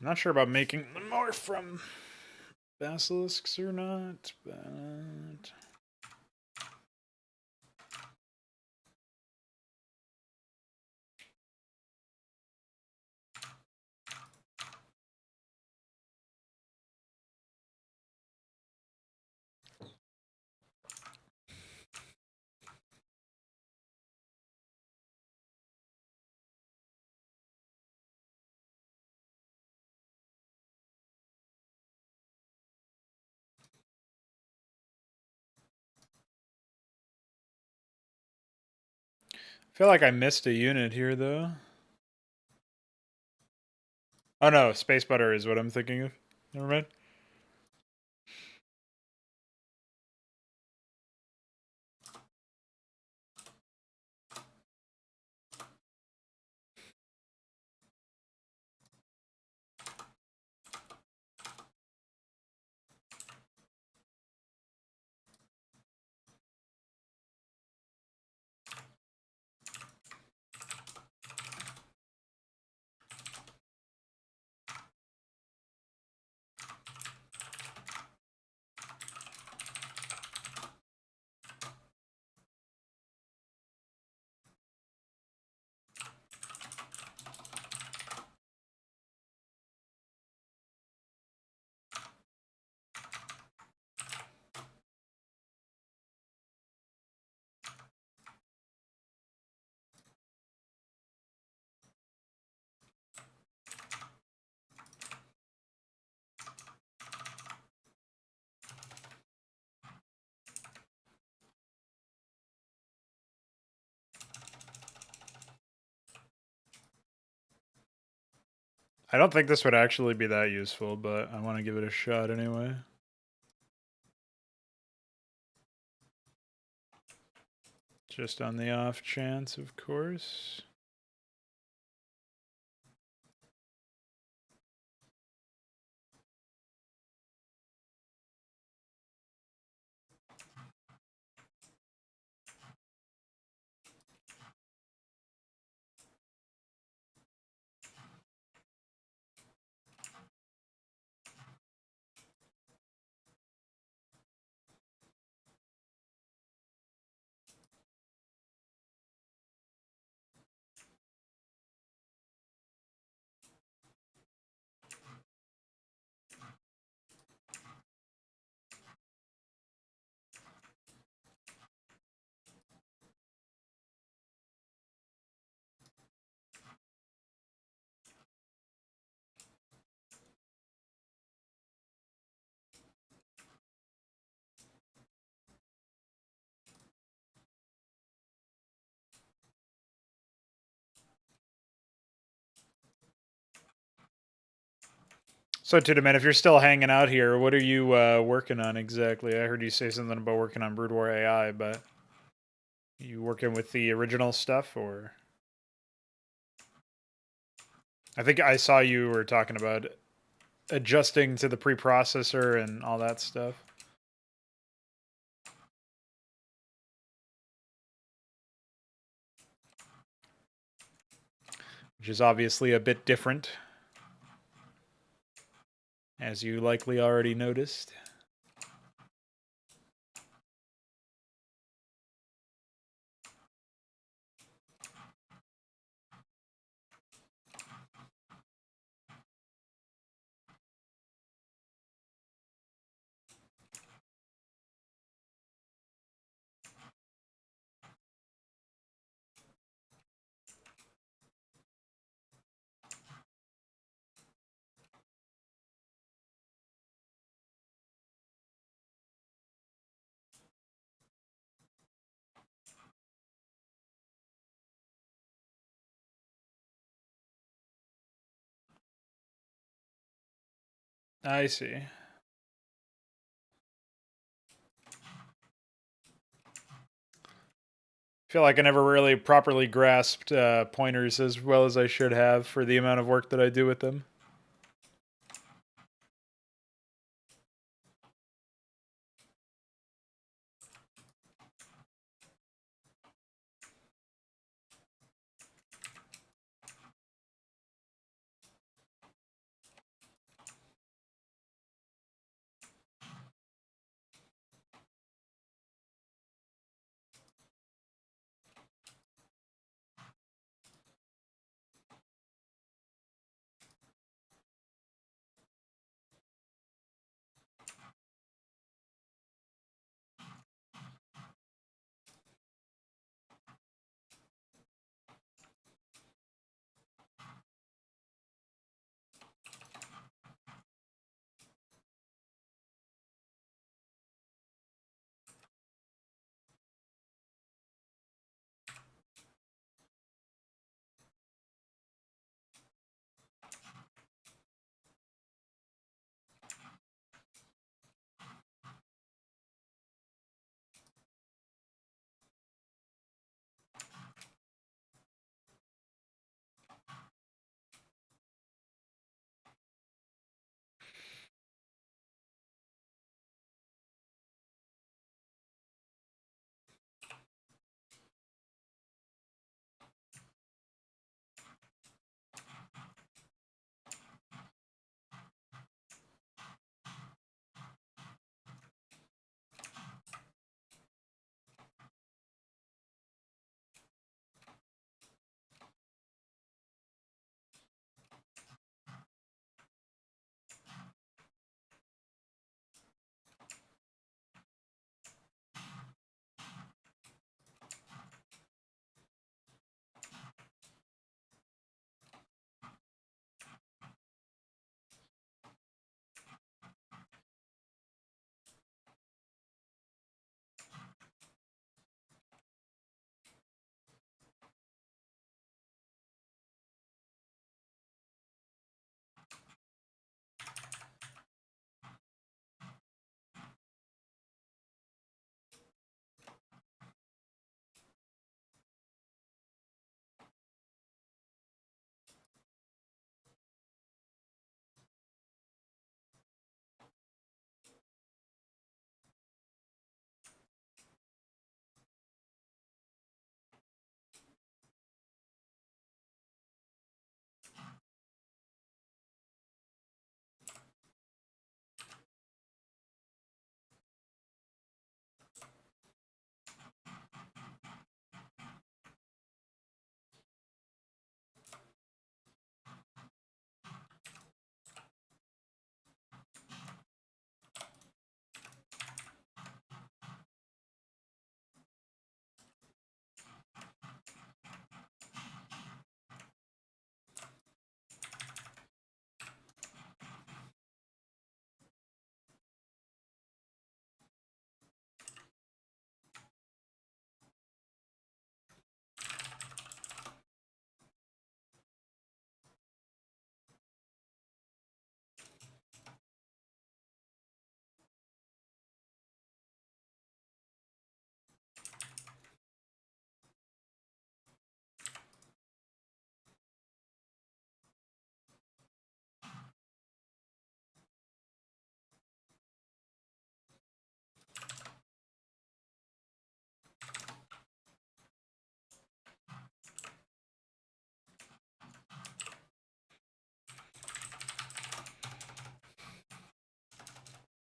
I'm not sure about making more from basilisks or not, but I feel like I missed a unit here though. Oh no, space butter is what I'm thinking of. Never mind. I don't think this would actually be that useful, but I want to give it a shot anyway. Just on the off chance, of course. So, Tudaman, if you're still hanging out here, what are you working on exactly? I heard you say something about working on Brood War AI, but you working with the original stuff, or? I think I saw you were talking about adjusting to the preprocessor and all that stuff. Which is obviously a bit different, as you likely already noticed. I see. Feel like I never really properly grasped pointers as well as I should have for the amount of work that I do with them.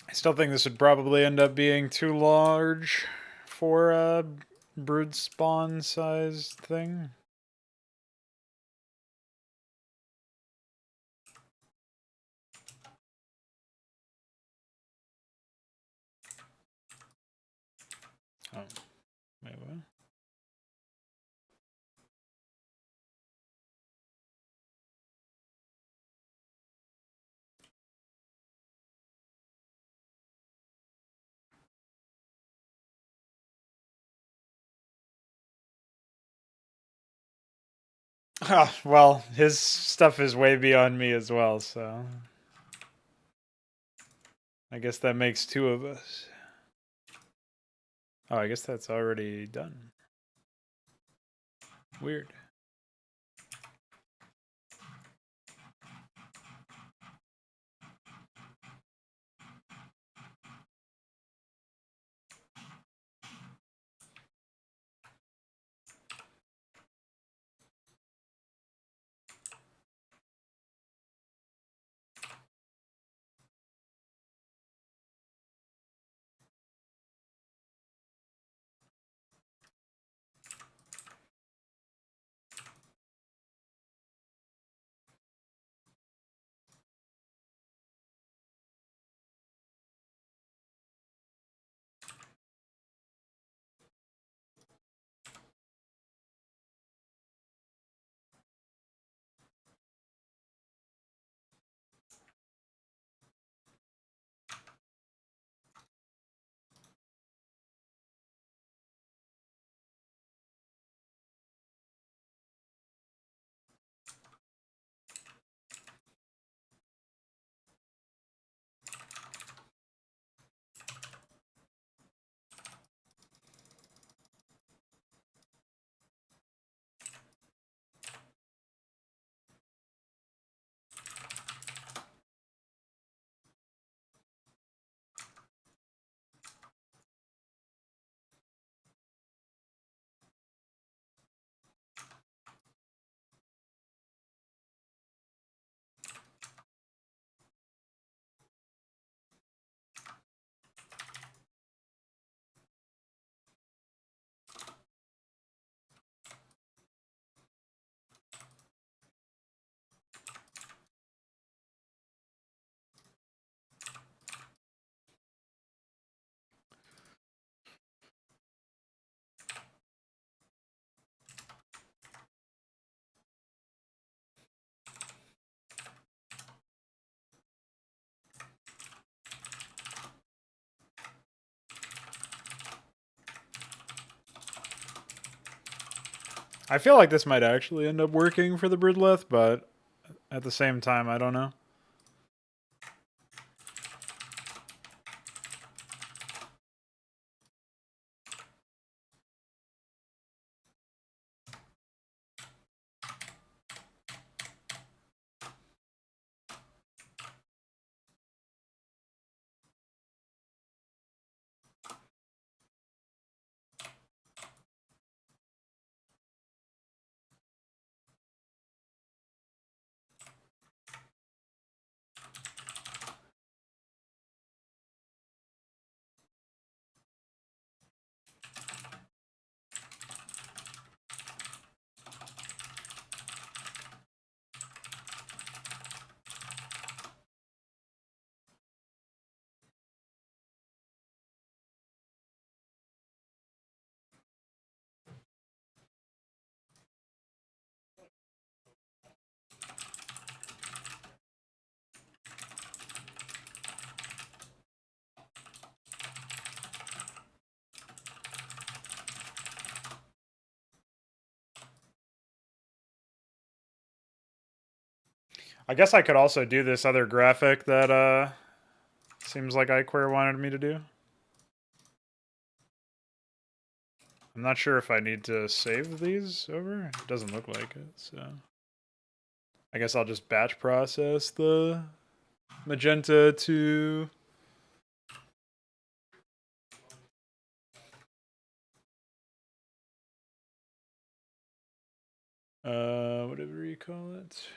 I still think this would probably end up being too large for a brood spawn size thing. Oh, wait, what? Oh, well, his stuff is way beyond me as well, so I guess that makes two of us. Oh, I guess that's already done. Weird. I feel like this might actually end up working for the broodleth, but at the same time, I don't know. I guess I could also do this other graphic that seems like iQueer wanted me to do. I'm not sure if I need to save these over. It doesn't look like it, so I guess I'll just batch process the magenta to whatever you call it.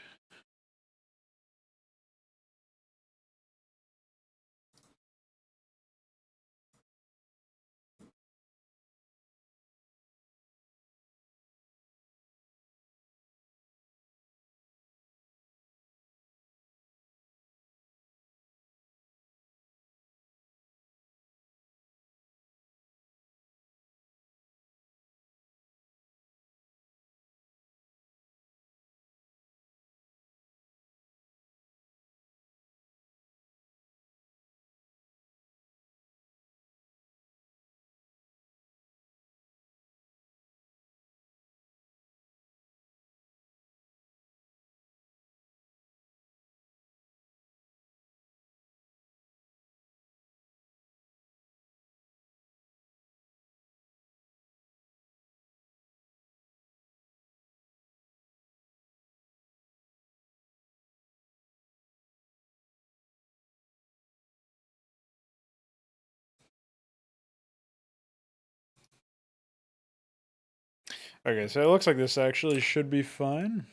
Okay, so it looks like this actually should be fine.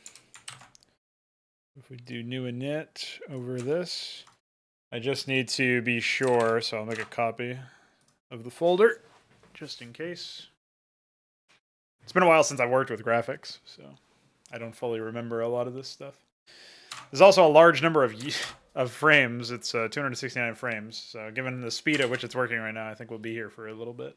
If we do new init over this, I just need to be sure, so I'll make a copy of the folder, just in case. It's been a while since I worked with graphics, so I don't fully remember a lot of this stuff. There's also a large number of frames. It's 269 frames, so given the speed at which it's working right now, I think we'll be here for a little bit.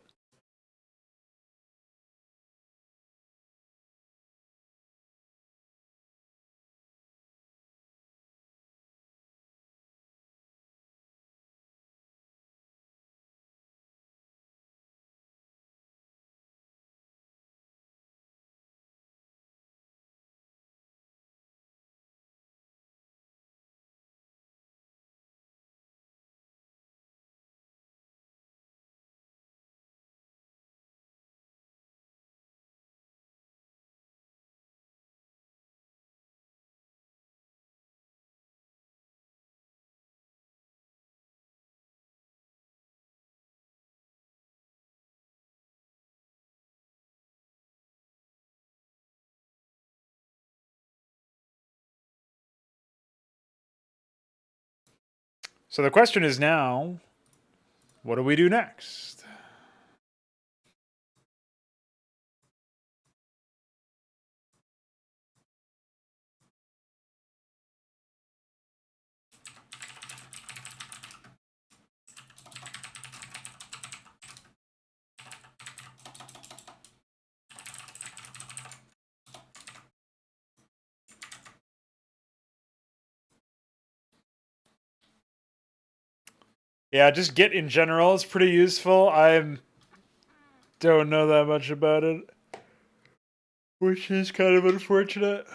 So the question is now, what do we do next? Yeah, just Git in general is pretty useful. I don't know that much about it, which is kind of unfortunate.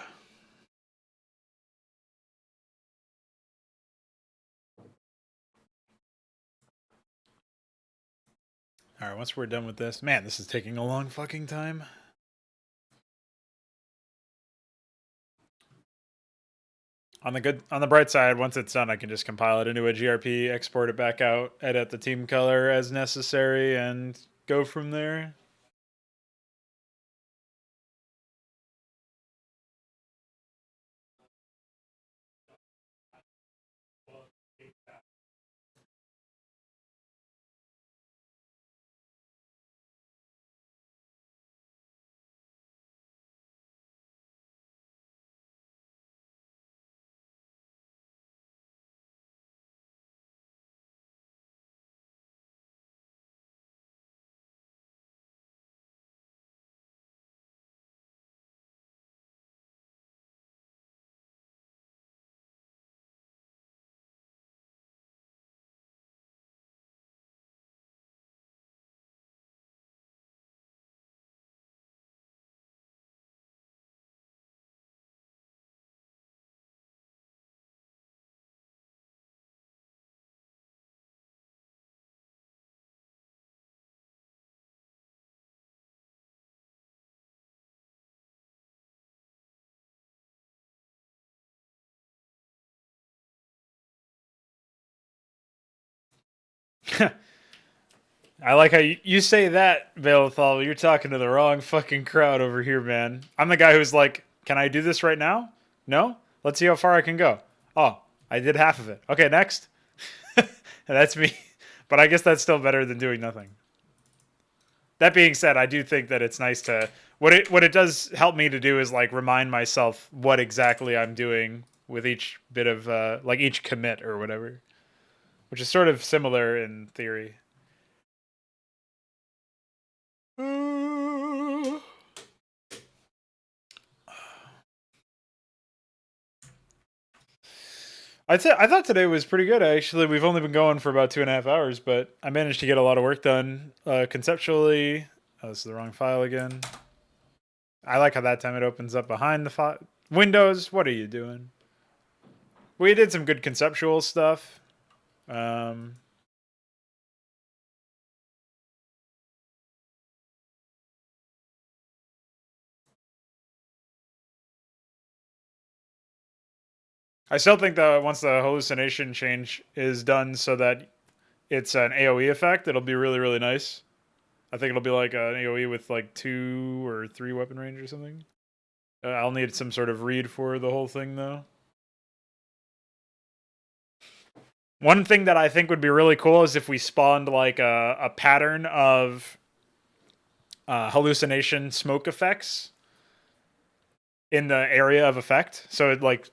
All right, once we're done with this, man, this is taking a long fucking time. On the bright side, once it's done, I can just compile it into a GRP, export it back out, edit the team color as necessary, and go from there. I like how you say that, Velethal. You're talking to the wrong fucking crowd over here, man. I'm the guy who's like, can I do this right now? No? Let's see how far I can go. Oh, I did half of it. Okay, next. And that's me. But I guess that's still better than doing nothing. That being said, I do think that it's nice to what it does help me to do is like remind myself what exactly I'm doing with each bit of like each commit or whatever, which is sort of similar in theory. I thought today was pretty good, actually. We've only been going for about 2.5 hours, but I managed to get a lot of work done conceptually. Oh, this is the wrong file again. I like how that time it opens up behind the Windows. What are you doing? We did some good conceptual stuff. I still think that once the hallucination change is done so that it's an AoE effect, it'll be really, really nice. I think it'll be like an AoE with like 2 or 3 weapon range or something. I'll need some sort of read for the whole thing though. One thing that I think would be really cool is if we spawned like a pattern of hallucination smoke effects in the area of effect. So it like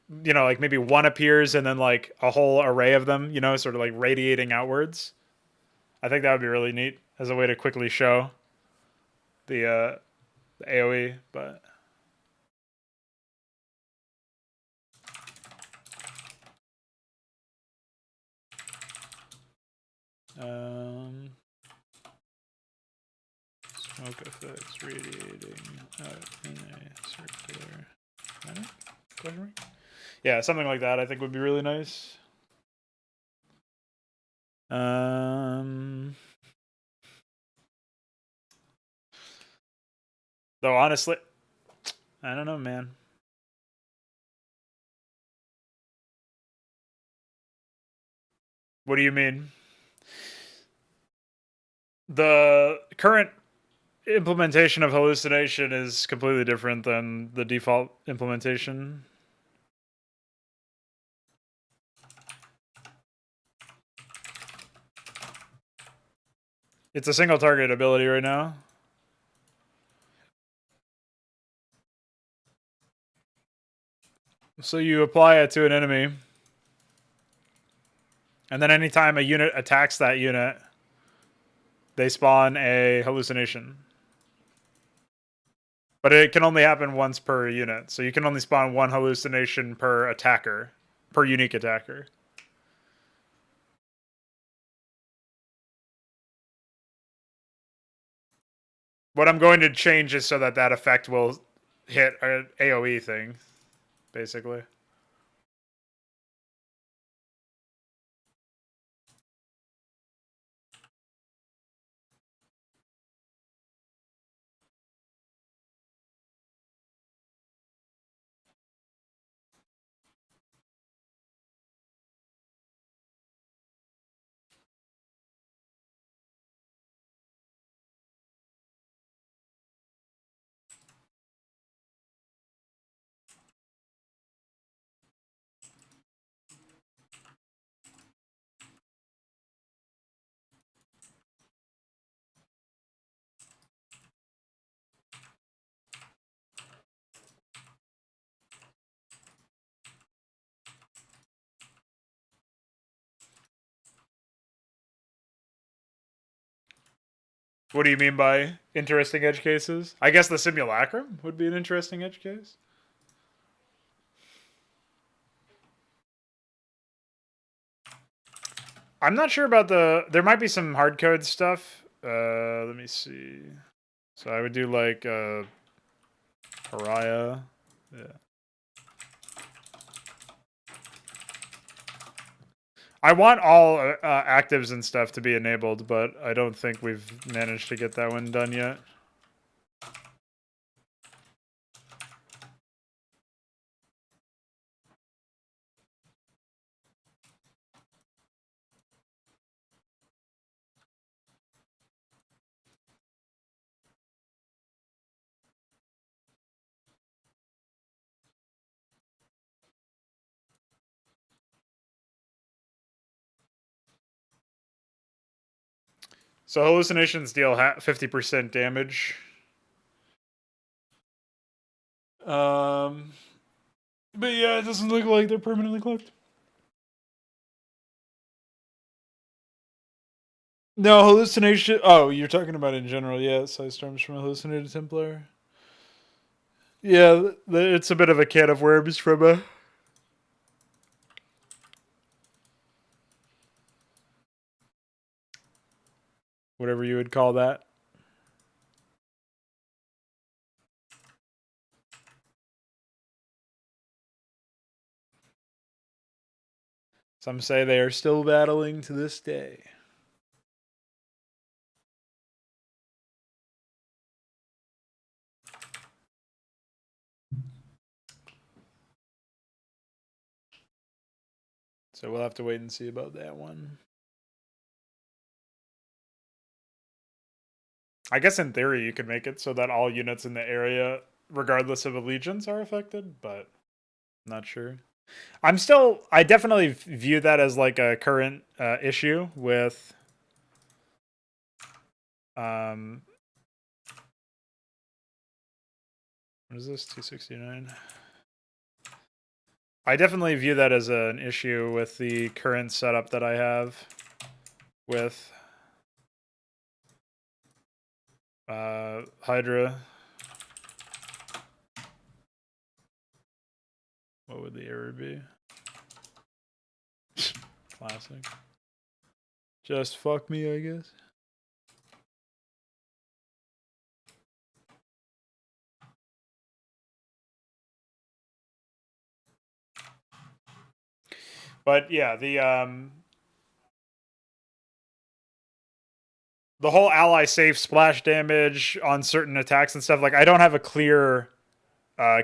maybe one appears and then like a whole array of them, sort of like radiating outwards. I think that would be really neat as a way to quickly show the AoE, but smoke effects radiating out in a circular manner? Question mark? Yeah, something like that I think would be really nice. Though honestly, I don't know, man. What do you mean? The current implementation of hallucination is completely different than the default implementation. It's a single target ability right now. So you apply it to an enemy, and then anytime a unit attacks that unit, they spawn a hallucination. But it can only happen once per unit, so you can only spawn one hallucination per attacker, per unique attacker. What I'm going to change is so that that effect will hit an AoE thing, basically. What do you mean by interesting edge cases? I guess the simulacrum would be an interesting edge case. I'm not sure about there might be some hard code stuff. Let me see. So I would do like pariah. Yeah. I want all actives and stuff to be enabled, but I don't think we've managed to get that one done yet. So hallucinations deal 50% damage. But yeah, it doesn't look like they're permanently cloaked. No, hallucination. Oh, you're talking about in general. Yeah, side storms from a hallucinated Templar. Yeah, it's a bit of a can of worms from a. Whatever you would call that. Some say they are still battling to this day. So we'll have to wait and see about that one. I guess in theory you could make it so that all units in the area, regardless of allegiance, are affected, but not sure. I definitely view that as like a current issue with what is this, 269? I definitely view that as an issue with the current setup that I have with HYDRA. What would the error be? Classic. Just fuck me, I guess. But yeah, the whole ally safe splash damage on certain attacks and stuff, like I don't have a clear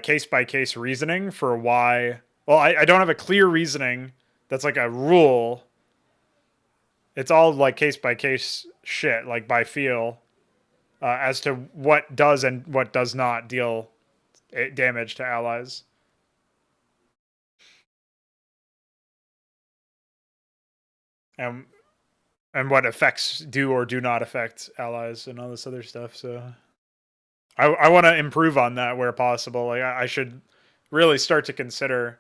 case by case reasoning for why. Well, I don't have a clear reasoning that's like a rule. It's all like case by case shit, like by feel, as to what does and what does not deal damage to allies. And what effects do or do not affect allies and all this other stuff. So I want to improve on that where possible. Like I should really start to consider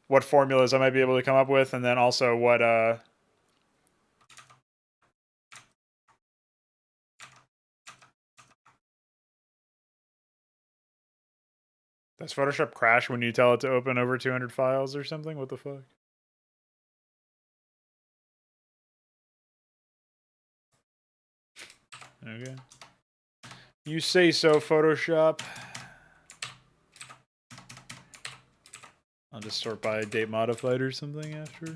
what formulas I might be able to come up with, and then also what does Photoshop crash when you tell it to open over 200 files or something? What the fuck? Okay. You say so, Photoshop. I'll just sort by date modified or something after.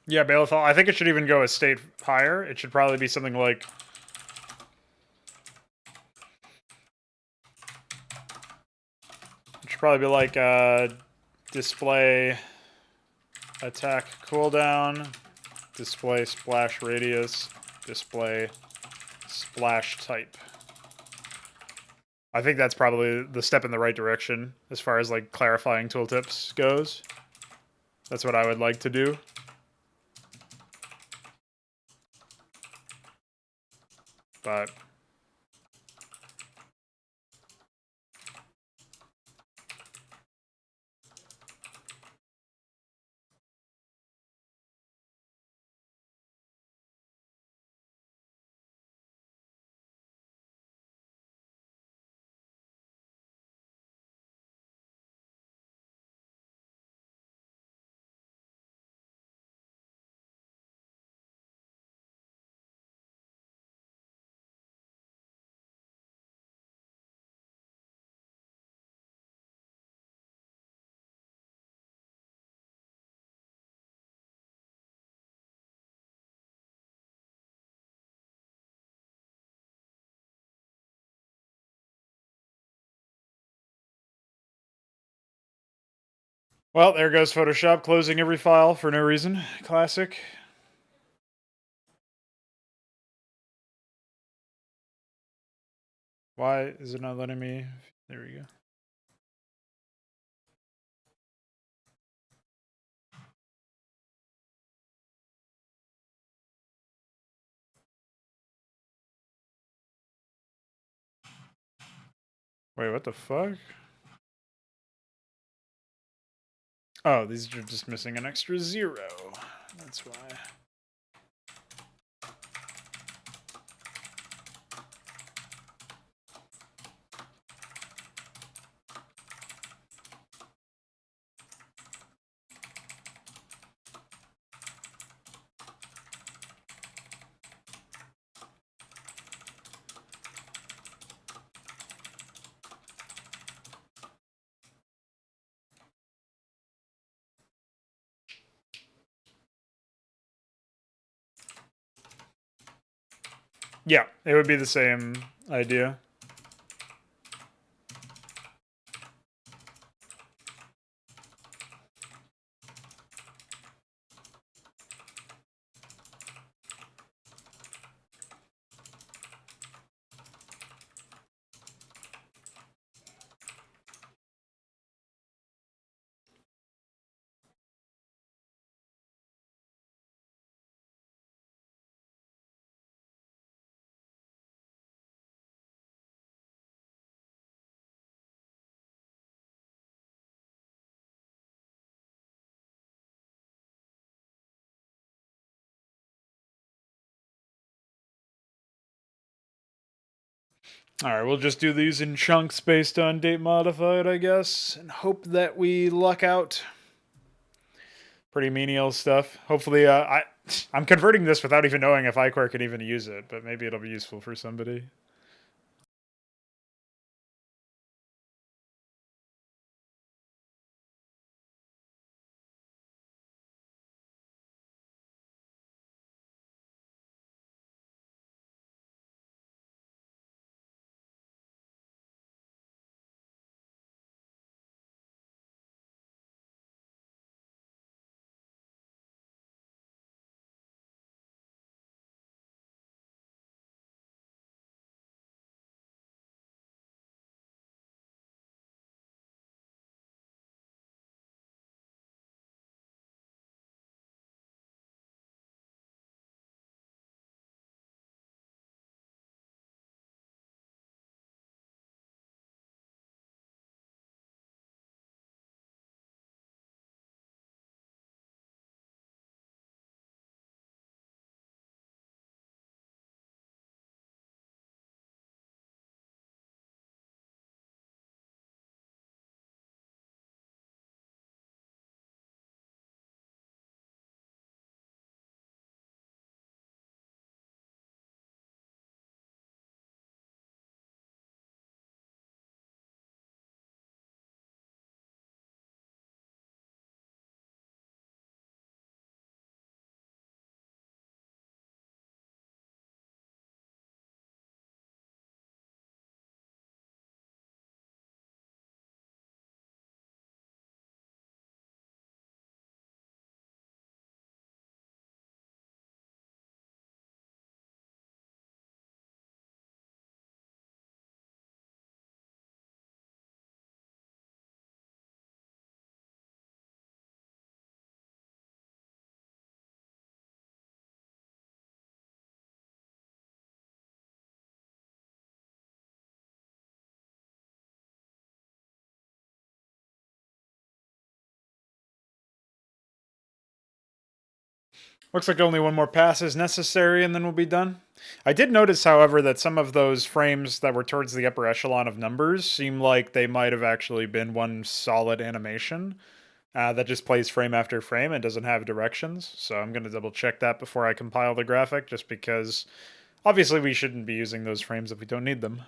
Yeah, Baleful. I think it should even go a state higher. It should probably be something like it should probably be like display attack cooldown, display splash radius, display splash type. I think that's probably the step in the right direction as far as like clarifying tooltips goes. That's what I would like to do. But Well, there goes Photoshop closing every file for no reason. Classic. Why is it not letting me? There we go. Wait, what the fuck? Oh, these are just missing an extra 0. That's why. Yeah, it would be the same idea. Alright, we'll just do these in chunks based on date modified, I guess, and hope that we luck out. Pretty menial stuff. Hopefully, I'm converting this without even knowing if iQuare can even use it, but maybe it'll be useful for somebody. Looks like only one more pass is necessary and then we'll be done. I did notice, however, that some of those frames that were towards the upper echelon of numbers seem like they might have actually been one solid animation that just plays frame after frame and doesn't have directions. So I'm going to double check that before I compile the graphic, just because obviously we shouldn't be using those frames if we don't need them.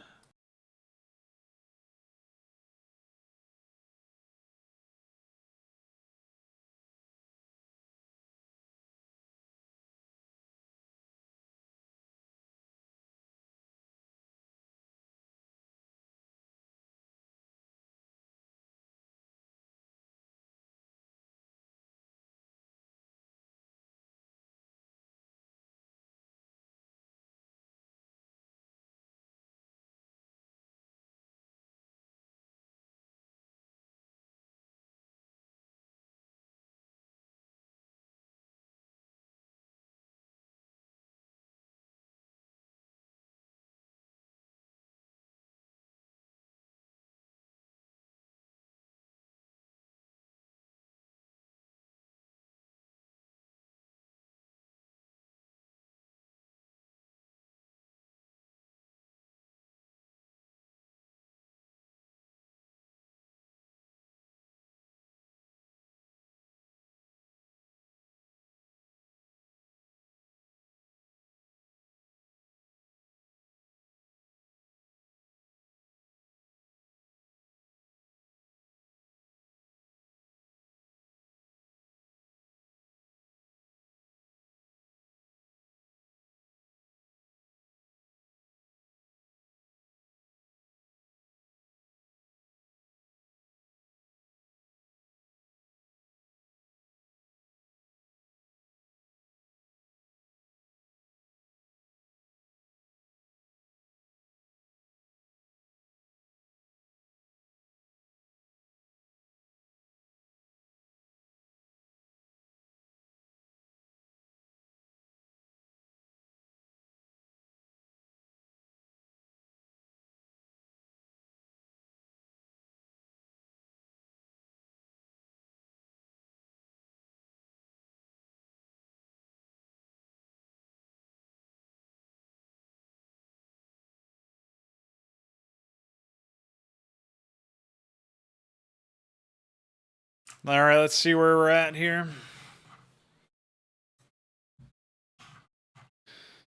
All right, let's see where we're at here.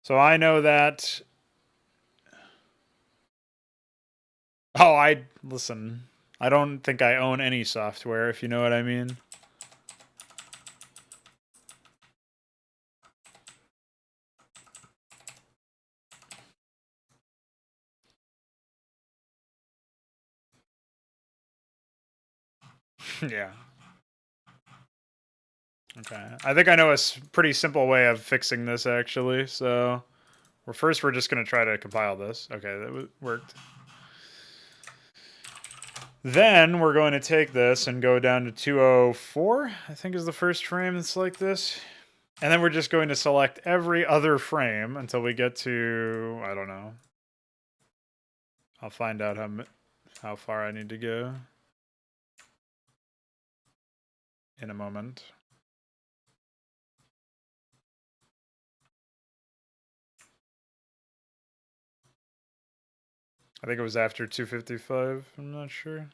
So I know that. Oh, listen. I don't think I own any software, if you know what I mean. Yeah. Okay. I think I know a pretty simple way of fixing this, actually. So, we're just going to try to compile this. Okay, that worked. Then we're going to take this and go down to 204, I think is the first frame that's like this. And then we're just going to select every other frame until we get to, I don't know. I'll find out how far I need to go in a moment. I think it was after 255, I'm not sure.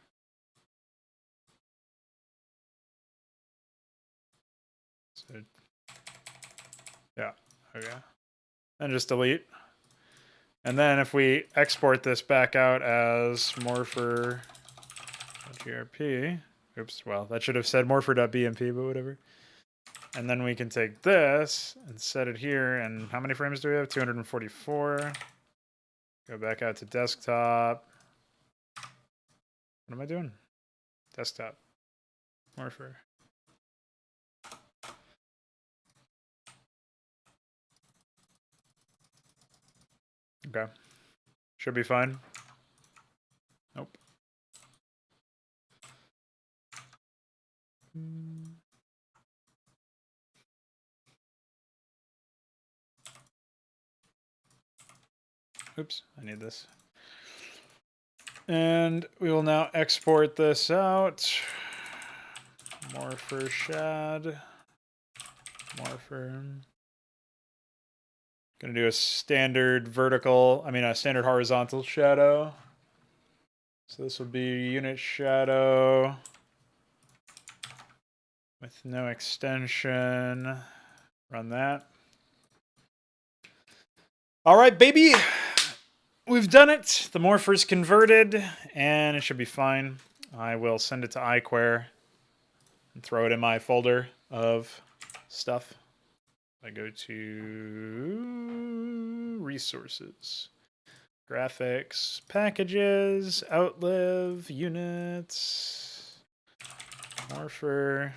So, yeah, okay. And just delete. And then if we export this back out as morpher.grp, oops, well, that should have said morpher.bmp, but whatever. And then we can take this and set it here. And how many frames do we have? 244. Go back out to desktop. What am I doing? Desktop. Morpher. Okay. Should be fine. Nope. Oops, I need this. And we will now export this out. Morpher shad. Morpher. Gonna do a standard a standard horizontal shadow. So this will be unit shadow with no extension. Run that. All right, baby. We've done it. The morpher's converted, and it should be fine. I will send it to iQuare and throw it in my folder of stuff. I go to resources, graphics, packages, outlive, units, morpher.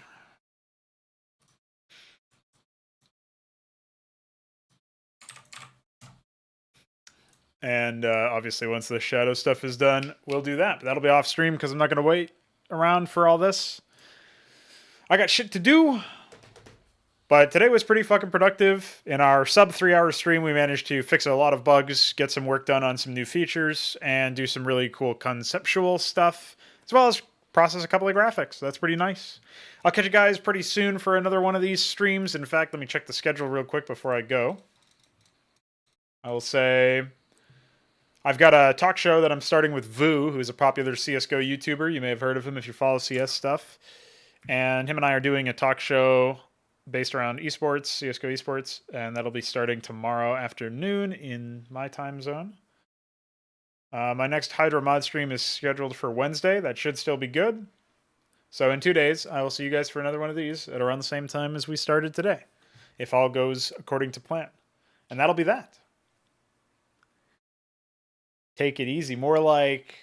And obviously, once the shadow stuff is done, we'll do that. But that'll be off stream because I'm not going to wait around for all this. I got shit to do. But today was pretty fucking productive. In our sub 3-hour stream, we managed to fix a lot of bugs, get some work done on some new features, and do some really cool conceptual stuff, as well as process a couple of graphics. So that's pretty nice. I'll catch you guys pretty soon for another one of these streams. In fact, let me check the schedule real quick before I go. I will say I've got a talk show that I'm starting with Vu, who's a popular CSGO YouTuber. You may have heard of him if you follow CS stuff. And him and I are doing a talk show based around esports, CSGO esports, and that'll be starting tomorrow afternoon in my time zone. My next HYDRA mod stream is scheduled for Wednesday. That should still be good. So in 2 days, I will see you guys for another one of these at around the same time as we started today, if all goes according to plan. And that'll be that. Take it easy. More like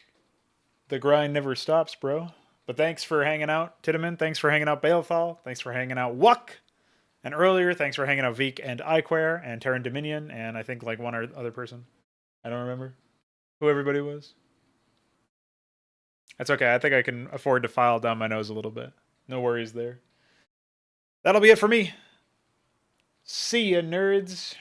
the grind never stops, bro. But thanks for hanging out, Titaman. Thanks for hanging out, Balethal. Thanks for hanging out, Wuck. And earlier, thanks for hanging out, Veek and iQuare and Terran Dominion, and I think like one other person. I don't remember who everybody was. That's okay. I think I can afford to file down my nose a little bit. No worries there. That'll be it for me. See ya, nerds.